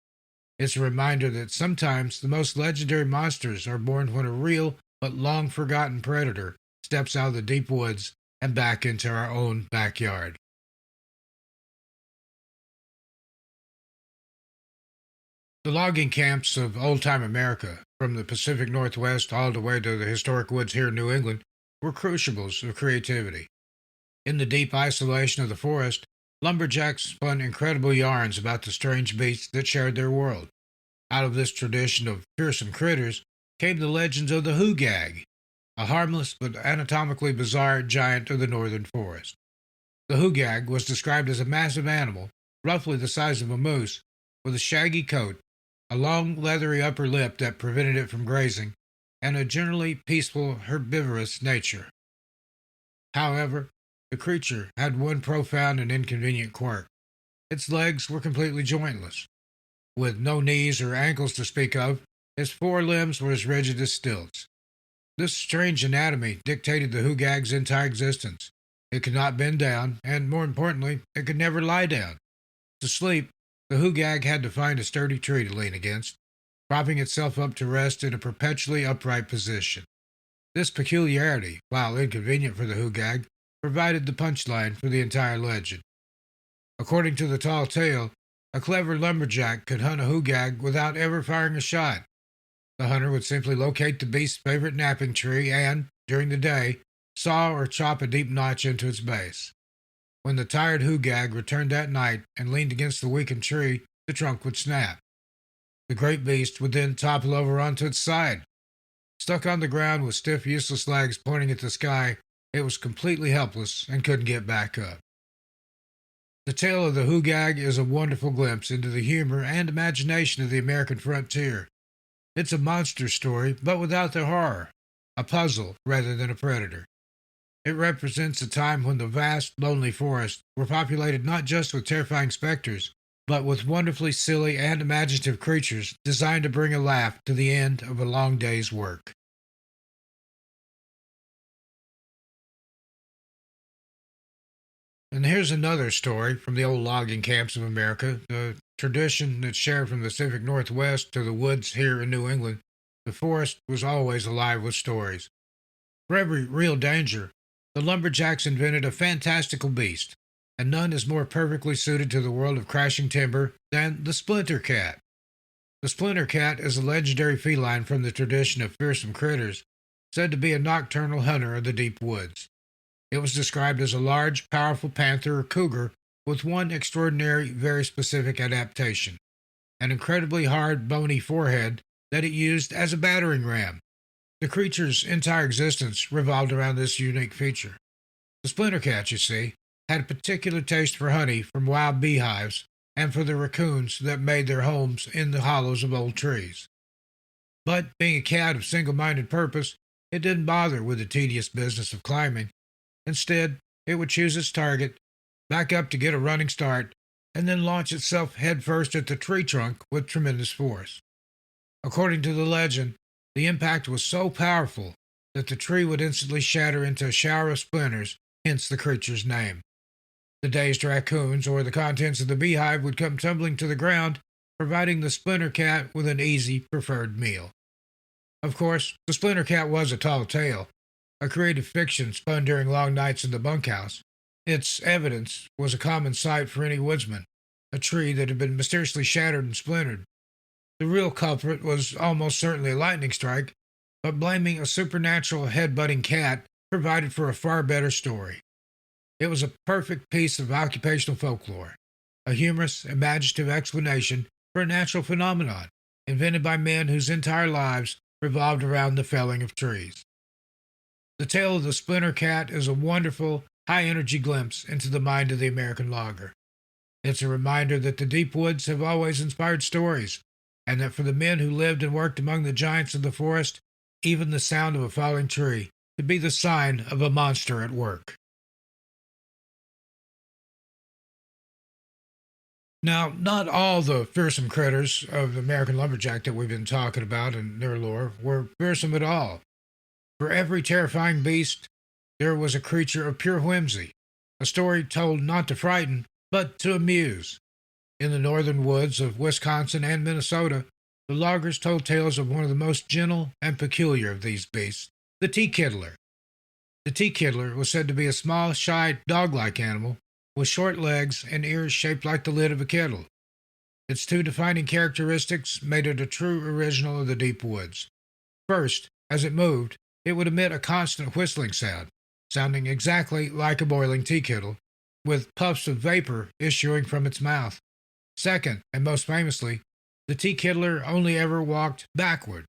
It's a reminder that sometimes the most legendary monsters are born when a real but long forgotten predator steps out of the deep woods and back into our own backyard. The logging camps of old-time America, from the Pacific Northwest all the way to the historic woods here in New England, were crucibles of creativity. In the deep isolation of the forest, lumberjacks spun incredible yarns about the strange beasts that shared their world. Out of this tradition of fearsome critters came the legends of the hoogag, a harmless but anatomically bizarre giant of the northern forest. The hoogag was described as a massive animal, roughly the size of a moose, with a shaggy coat, a long leathery upper lip that prevented it from grazing, and a generally peaceful herbivorous nature. However, the creature had one profound and inconvenient quirk. Its legs were completely jointless. With no knees or ankles to speak of, its four limbs were as rigid as stilts. This strange anatomy dictated the hoogag's entire existence. It could not bend down, and more importantly, it could never lie down. To sleep, the hoogag had to find a sturdy tree to lean against, propping itself up to rest in a perpetually upright position. This peculiarity, while inconvenient for the hoogag, provided the punchline for the entire legend. According to the tall tale, a clever lumberjack could hunt a hoogag without ever firing a shot. The hunter would simply locate the beast's favorite napping tree and, during the day, saw or chop a deep notch into its base. When the tired hoogag returned that night and leaned against the weakened tree, the trunk would snap. The great beast would then topple over onto its side. Stuck on the ground with stiff, useless legs pointing at the sky, it was completely helpless and couldn't get back up. The tale of the hoogag is a wonderful glimpse into the humor and imagination of the American frontier. It's a monster story, but without the horror, a puzzle rather than a predator. It represents a time when the vast, lonely forests were populated not just with terrifying specters, but with wonderfully silly and imaginative creatures designed to bring a laugh to the end of a long day's work. And here's another story from the old logging camps of America, the tradition that's shared from the Pacific Northwest to the woods here in New England. The forest was always alive with stories. For every real danger, the lumberjacks invented a fantastical beast, and none is more perfectly suited to the world of crashing timber than the splinter cat. The splinter cat is a legendary feline from the tradition of fearsome critters, said to be a nocturnal hunter of the deep woods. It was described as a large, powerful panther or cougar with one extraordinary, very specific adaptation: an incredibly hard, bony forehead that it used as a battering ram. The creature's entire existence revolved around this unique feature. The splinter cat, you see, had a particular taste for honey from wild beehives and for the raccoons that made their homes in the hollows of old trees. But being a cat of single minded purpose, it didn't bother with the tedious business of climbing. Instead, it would choose its target, back up to get a running start, and then launch itself headfirst at the tree trunk with tremendous force. According to the legend, the impact was so powerful that the tree would instantly shatter into a shower of splinters, hence the creature's name. The dazed raccoons or the contents of the beehive would come tumbling to the ground, providing the splinter cat with an easy, preferred meal. Of course, the splinter cat was a tall tale, a creative fiction spun during long nights in the bunkhouse. Its evidence was a common sight for any woodsman, a tree that had been mysteriously shattered and splintered. The real culprit was almost certainly a lightning strike, but blaming a supernatural head-butting cat provided for a far better story. It was a perfect piece of occupational folklore, a humorous, imaginative explanation for a natural phenomenon invented by men whose entire lives revolved around the felling of trees. The tale of the splinter cat is a wonderful, high-energy glimpse into the mind of the American logger. It's a reminder that the deep woods have always inspired stories, and that for the men who lived and worked among the giants of the forest, even the sound of a falling tree could be the sign of a monster at work. Now, not all the fearsome critters of the American lumberjack that we've been talking about and their lore were fearsome at all. For every terrifying beast, there was a creature of pure whimsy, a story told not to frighten, but to amuse. In the northern woods of Wisconsin and Minnesota, the loggers told tales of one of the most gentle and peculiar of these beasts, the tea kittler. The tea kittler was said to be a small, shy, dog-like animal with short legs and ears shaped like the lid of a kettle. Its two defining characteristics made it a true original of the deep woods. First, as it moved, it would emit a constant whistling sound, sounding exactly like a boiling tea kettle, with puffs of vapor issuing from its mouth. Second, and most famously, the tea kittler only ever walked backward.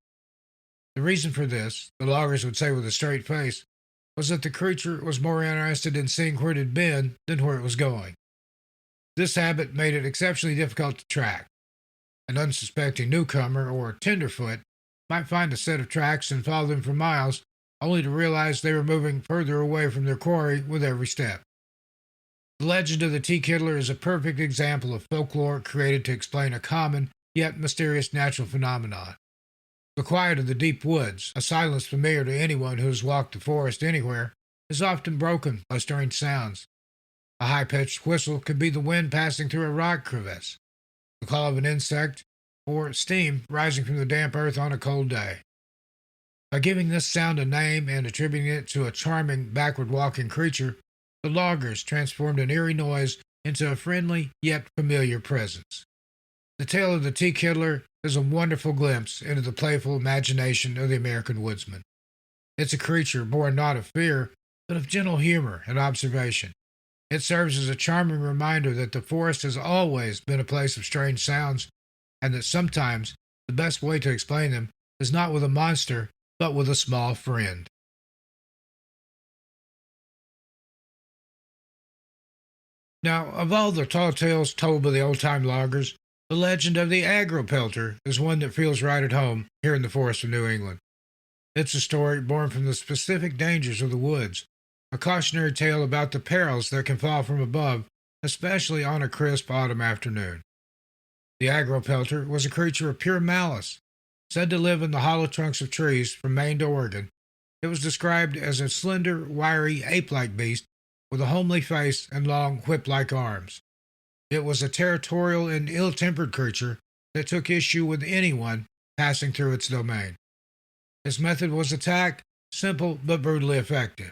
The reason for this, the loggers would say with a straight face, was that the creature was more interested in seeing where it had been than where it was going. This habit made it exceptionally difficult to track. An unsuspecting newcomer or tenderfoot might find a set of tracks and follow them for miles, only to realize they were moving further away from their quarry with every step. The legend of the tea kittler is a perfect example of folklore created to explain a common yet mysterious natural phenomenon. The quiet of the deep woods, a silence familiar to anyone who has walked the forest anywhere, is often broken by strange sounds. A high-pitched whistle could be the wind passing through a rock crevice, the call of an insect, or steam rising from the damp earth on a cold day. By giving this sound a name and attributing it to a charming, backward-walking creature, the loggers transformed an eerie noise into a friendly yet familiar presence. The tale of the tea kittler is a wonderful glimpse into the playful imagination of the American woodsman. It's a creature born not of fear, but of gentle humor and observation. It serves as a charming reminder that the forest has always been a place of strange sounds, and that sometimes the best way to explain them is not with a monster, but with a small friend. Now, of all the tall tales told by the old-time loggers, the legend of the agropelter is one that feels right at home here in the forests of New England. It's a story born from the specific dangers of the woods, a cautionary tale about the perils that can fall from above, especially on a crisp autumn afternoon. The agropelter was a creature of pure malice, said to live in the hollow trunks of trees from Maine to Oregon. It was described as a slender, wiry, ape-like beast with a homely face and long whip-like arms. It was a territorial and ill-tempered creature that took issue with anyone passing through its domain. Its method was attack, simple but brutally effective.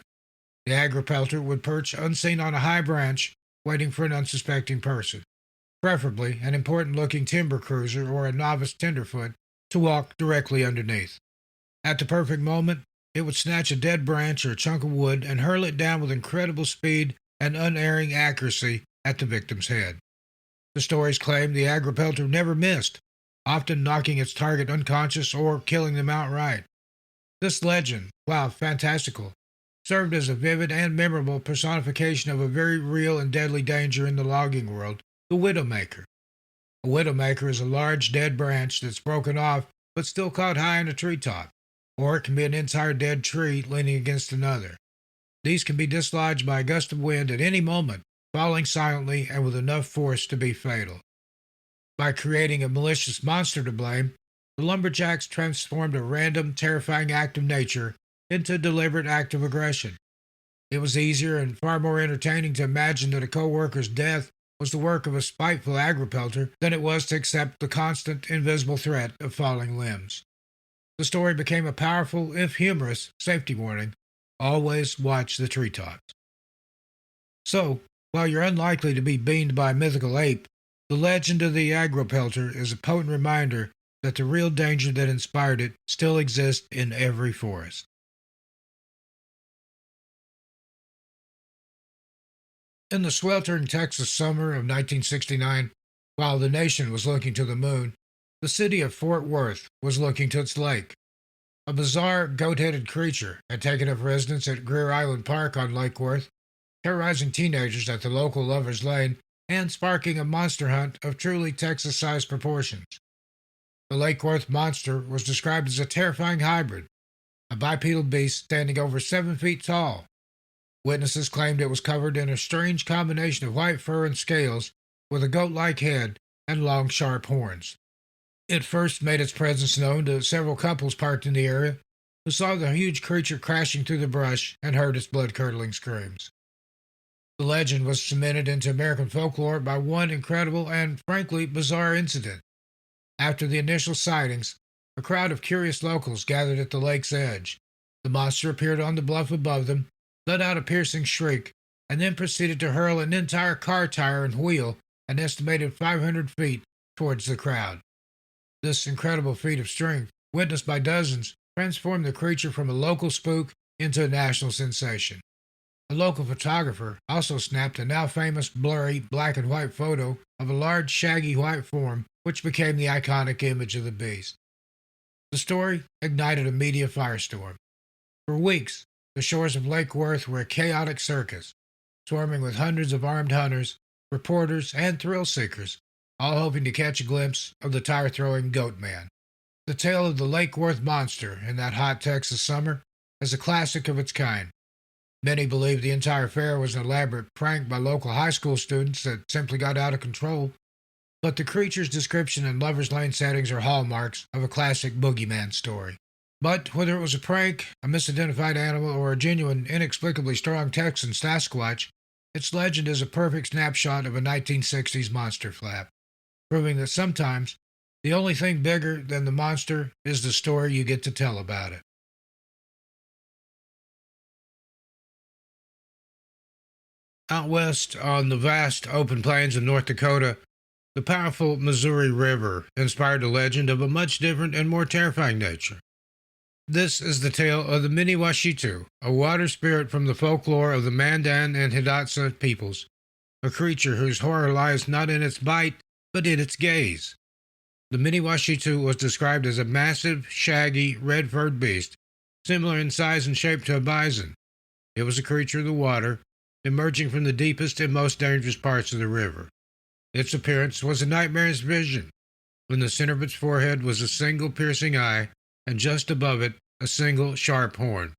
The agripelter would perch unseen on a high branch, waiting for an unsuspecting person, preferably an important-looking timber cruiser or a novice tenderfoot, to walk directly underneath. At the perfect moment, it would snatch a dead branch or a chunk of wood and hurl it down with incredible speed and unerring accuracy at the victim's head. The stories claim the agripelter never missed, often knocking its target unconscious or killing them outright. This legend, while fantastical, served as a vivid and memorable personification of a very real and deadly danger in the logging world, the widowmaker. A widowmaker is a large dead branch that's broken off but still caught high in a treetop, or it can be an entire dead tree leaning against another. These can be dislodged by a gust of wind at any moment, falling silently and with enough force to be fatal. By creating a malicious monster to blame, the lumberjacks transformed a random, terrifying act of nature into a deliberate act of aggression. It was easier and far more entertaining to imagine that a co-worker's death was the work of a spiteful agripelter than it was to accept the constant, invisible threat of falling limbs. The story became a powerful, if humorous, safety warning. Always watch the treetops. So, while you're unlikely to be beamed by a mythical ape, the legend of the agripelter is a potent reminder that the real danger that inspired it still exists in every forest. In the sweltering Texas summer of 1969, while the nation was looking to the moon, the city of Fort Worth was looking to its lake. A bizarre, goat-headed creature had taken up residence at Greer Island Park on Lake Worth, terrorizing teenagers at the local Lover's Lane and sparking a monster hunt of truly Texas-sized proportions. The Lake Worth monster was described as a terrifying hybrid, a bipedal beast standing over 7 feet tall. Witnesses claimed it was covered in a strange combination of white fur and scales, with a goat-like head and long, sharp horns. It first made its presence known to several couples parked in the area, who saw the huge creature crashing through the brush and heard its blood-curdling screams. The legend was cemented into American folklore by one incredible and, frankly, bizarre incident. After the initial sightings, a crowd of curious locals gathered at the lake's edge. The monster appeared on the bluff above them, let out a piercing shriek, and then proceeded to hurl an entire car tire and wheel an estimated 500 feet towards the crowd. This incredible feat of strength, witnessed by dozens, transformed the creature from a local spook into a national sensation. A local photographer also snapped a now famous blurry black and white photo of a large shaggy white form which became the iconic image of the beast. The story ignited a media firestorm. For weeks, the shores of Lake Worth were a chaotic circus, swarming with hundreds of armed hunters, reporters, and thrill-seekers, all hoping to catch a glimpse of the tire-throwing goat man. The tale of the Lake Worth monster in that hot Texas summer is a classic of its kind. Many believe the entire affair was an elaborate prank by local high school students that simply got out of control, but the creature's description and Lover's Lane settings are hallmarks of a classic boogeyman story. But whether it was a prank, a misidentified animal, or a genuine, inexplicably strong Texan Sasquatch, its legend is a perfect snapshot of a 1960s monster flap, proving that sometimes the only thing bigger than the monster is the story you get to tell about it. Out west on the vast open plains of North Dakota, the powerful Missouri River inspired a legend of a much different and more terrifying nature. This is the tale of the Mini-Washitu, a water spirit from the folklore of the Mandan and Hidatsa peoples, a creature whose horror lies not in its bite, but in its gaze. The Mini-Washitu was described as a massive, shaggy, red-furred beast, similar in size and shape to a bison. It was a creature of the water, emerging from the deepest and most dangerous parts of the river. Its appearance was a nightmare's vision. In the center of its forehead was a single piercing eye, and just above it, a single sharp horn.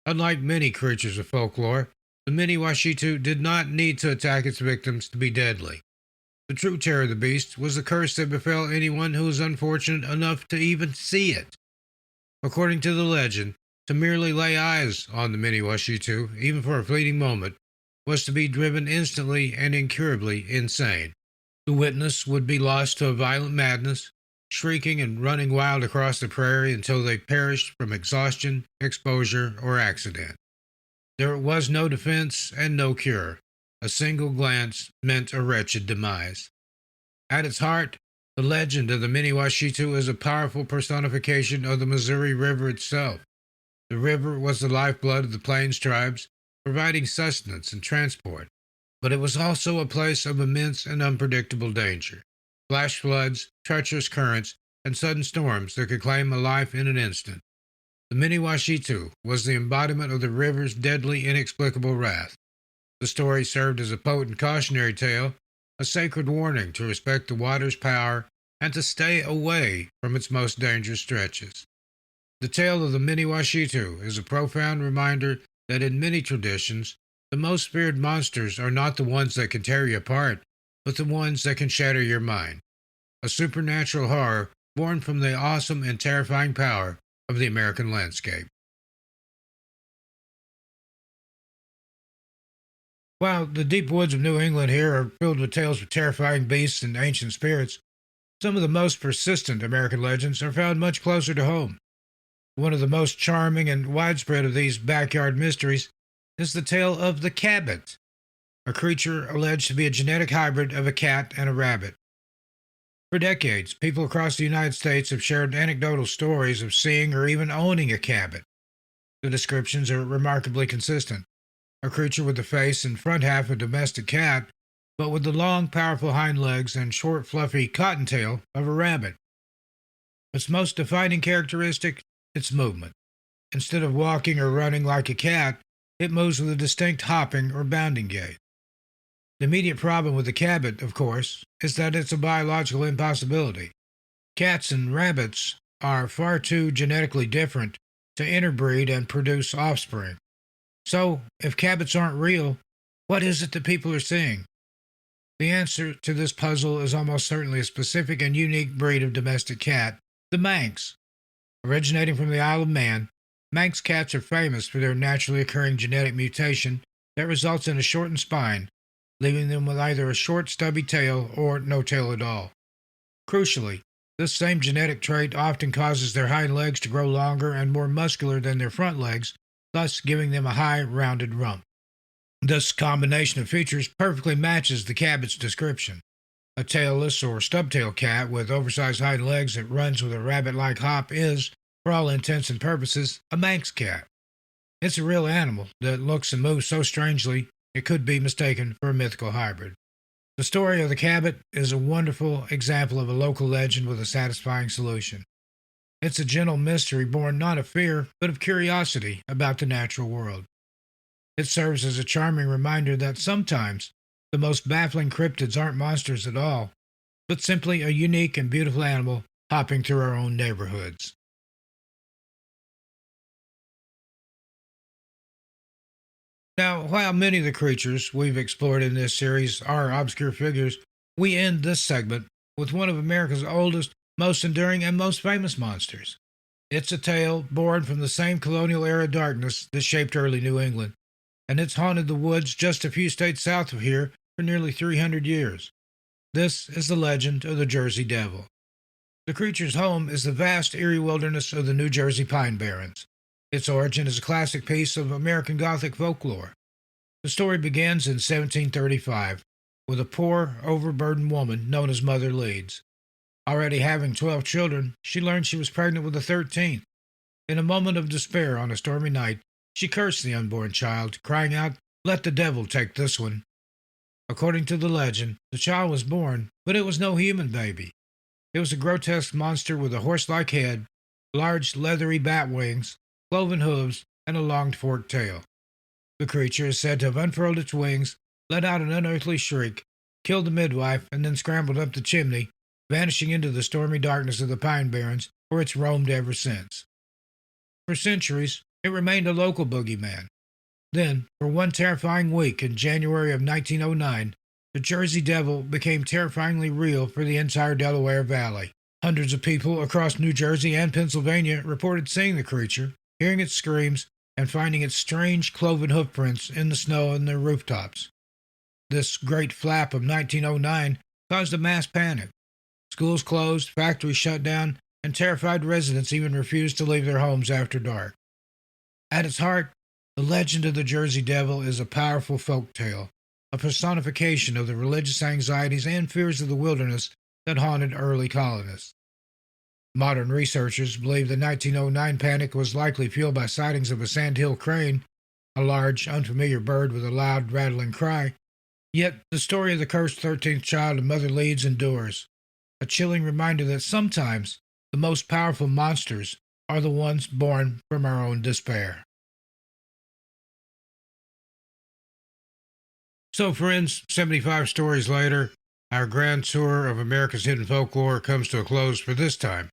Unlike many creatures of folklore, the Mini-Washitu did not need to attack its victims to be deadly. The true terror of the beast was the curse that befell anyone who was unfortunate enough to even see it. According to the legend, to merely lay eyes on the Mini-Washitu, even for a fleeting moment, was to be driven instantly and incurably insane. The witness would be lost to a violent madness, shrieking and running wild across the prairie until they perished from exhaustion, exposure, or accident. There was no defense and no cure. A single glance meant a wretched demise. At its heart, the legend of the Miniwashitu is a powerful personification of the Missouri River itself. The river was the lifeblood of the Plains tribes, providing sustenance and transport, but it was also a place of immense and unpredictable danger. Flash floods, treacherous currents, and sudden storms that could claim a life in an instant. The Miniwashitu was the embodiment of the river's deadly, inexplicable wrath. The story served as a potent cautionary tale, a sacred warning to respect the water's power and to stay away from its most dangerous stretches. The tale of the Miniwashitu is a profound reminder that in many traditions, the most feared monsters are not the ones that can tear you apart, but the ones that can shatter your mind. A supernatural horror born from the awesome and terrifying power of the American landscape. While the deep woods of New England here are filled with tales of terrifying beasts and ancient spirits, some of the most persistent American legends are found much closer to home. One of the most charming and widespread of these backyard mysteries is the tale of the Cabot, a creature alleged to be a genetic hybrid of a cat and a rabbit. For decades, people across the United States have shared anecdotal stories of seeing or even owning a Cabot. The descriptions are remarkably consistent. A creature with the face and front half of a domestic cat, but with the long, powerful hind legs and short, fluffy cottontail of a rabbit. Its most defining characteristic, its movement. Instead of walking or running like a cat, it moves with a distinct hopping or bounding gait. The immediate problem with the Cabot, of course, is that it's a biological impossibility. Cats and rabbits are far too genetically different to interbreed and produce offspring. So, if Cabots aren't real, what is it that people are seeing? The answer to this puzzle is almost certainly a specific and unique breed of domestic cat, the Manx. Originating from the Isle of Man, Manx cats are famous for their naturally occurring genetic mutation that results in a shortened spine, leaving them with either a short, stubby tail or no tail at all. Crucially, this same genetic trait often causes their hind legs to grow longer and more muscular than their front legs, thus giving them a high, rounded rump. This combination of features perfectly matches the Cabot's description. A tailless or stubtail cat with oversized hind legs that runs with a rabbit-like hop is, for all intents and purposes, a Manx cat. It's a real animal that looks and moves so strangely it could be mistaken for a mythical hybrid. The story of the Cabot is a wonderful example of a local legend with a satisfying solution. It's a gentle mystery born not of fear, but of curiosity about the natural world. It serves as a charming reminder that sometimes the most baffling cryptids aren't monsters at all, but simply a unique and beautiful animal hopping through our own neighborhoods. Now, while many of the creatures we've explored in this series are obscure figures, we end this segment with one of America's oldest, most enduring, and most famous monsters. It's a tale born from the same colonial era darkness that shaped early New England, and it's haunted the woods just a few states south of here for nearly 300 years. This is the legend of the Jersey Devil. The creature's home is the vast, eerie wilderness of the New Jersey Pine Barrens. Its origin is a classic piece of American Gothic folklore. The story begins in 1735 with a poor, overburdened woman known as Mother Leeds. Already having 12 children, she learned she was pregnant with the 13th. In a moment of despair on a stormy night, she cursed the unborn child, crying out, "Let the devil take this one." According to the legend, the child was born, but it was no human baby. It was a grotesque monster with a horse-like head, large leathery bat wings, cloven hooves, and a long forked tail. The creature is said to have unfurled its wings, let out an unearthly shriek, killed the midwife, and then scrambled up the chimney, vanishing into the stormy darkness of the Pine Barrens, where it's roamed ever since. For centuries, it remained a local boogeyman. Then, for one terrifying week in January of 1909, the Jersey Devil became terrifyingly real for the entire Delaware Valley. Hundreds of people across New Jersey and Pennsylvania reported seeing the creature, hearing its screams, and finding its strange cloven hoofprints in the snow on their rooftops. This great flap of 1909 caused a mass panic. Schools closed, factories shut down, and terrified residents even refused to leave their homes after dark. At its heart, the legend of the Jersey Devil is a powerful folk tale, a personification of the religious anxieties and fears of the wilderness that haunted early colonists. Modern researchers believe the 1909 panic was likely fueled by sightings of a sandhill crane, a large, unfamiliar bird with a loud, rattling cry. Yet the story of the cursed 13th child of Mother Leeds endures, a chilling reminder that sometimes the most powerful monsters are the ones born from our own despair. So, friends, 75 stories later, our grand tour of America's hidden folklore comes to a close for this time.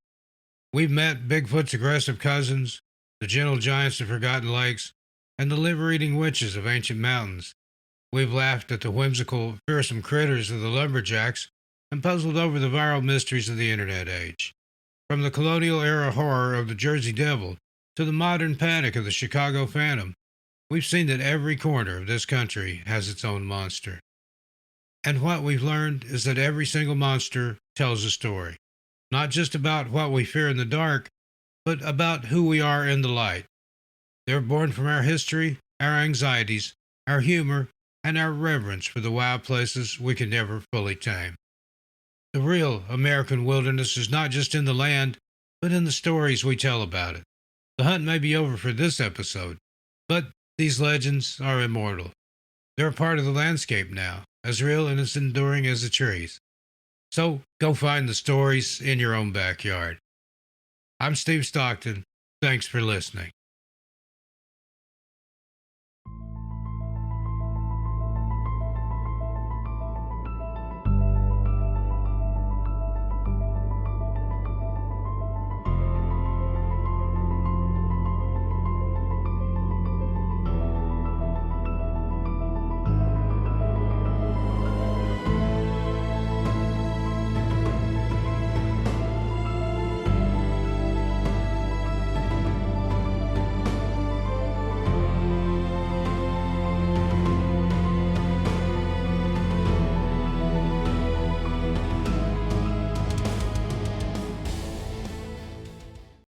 We've met Bigfoot's aggressive cousins, the gentle giants of forgotten lakes, and the liver-eating witches of ancient mountains. We've laughed at the whimsical, fearsome critters of the lumberjacks and puzzled over the viral mysteries of the internet age. From the colonial-era horror of the Jersey Devil to the modern panic of the Chicago Phantom, we've seen that every corner of this country has its own monster. And what we've learned is that every single monster tells a story, not just about what we fear in the dark, but about who we are in the light. They're born from our history, our anxieties, our humor, and our reverence for the wild places we can never fully tame. The real American wilderness is not just in the land, but in the stories we tell about it. The hunt may be over for this episode, but these legends are immortal. They're a part of the landscape now, as real and as enduring as the trees. So go find the stories in your own backyard. I'm Steve Stockton. Thanks for listening.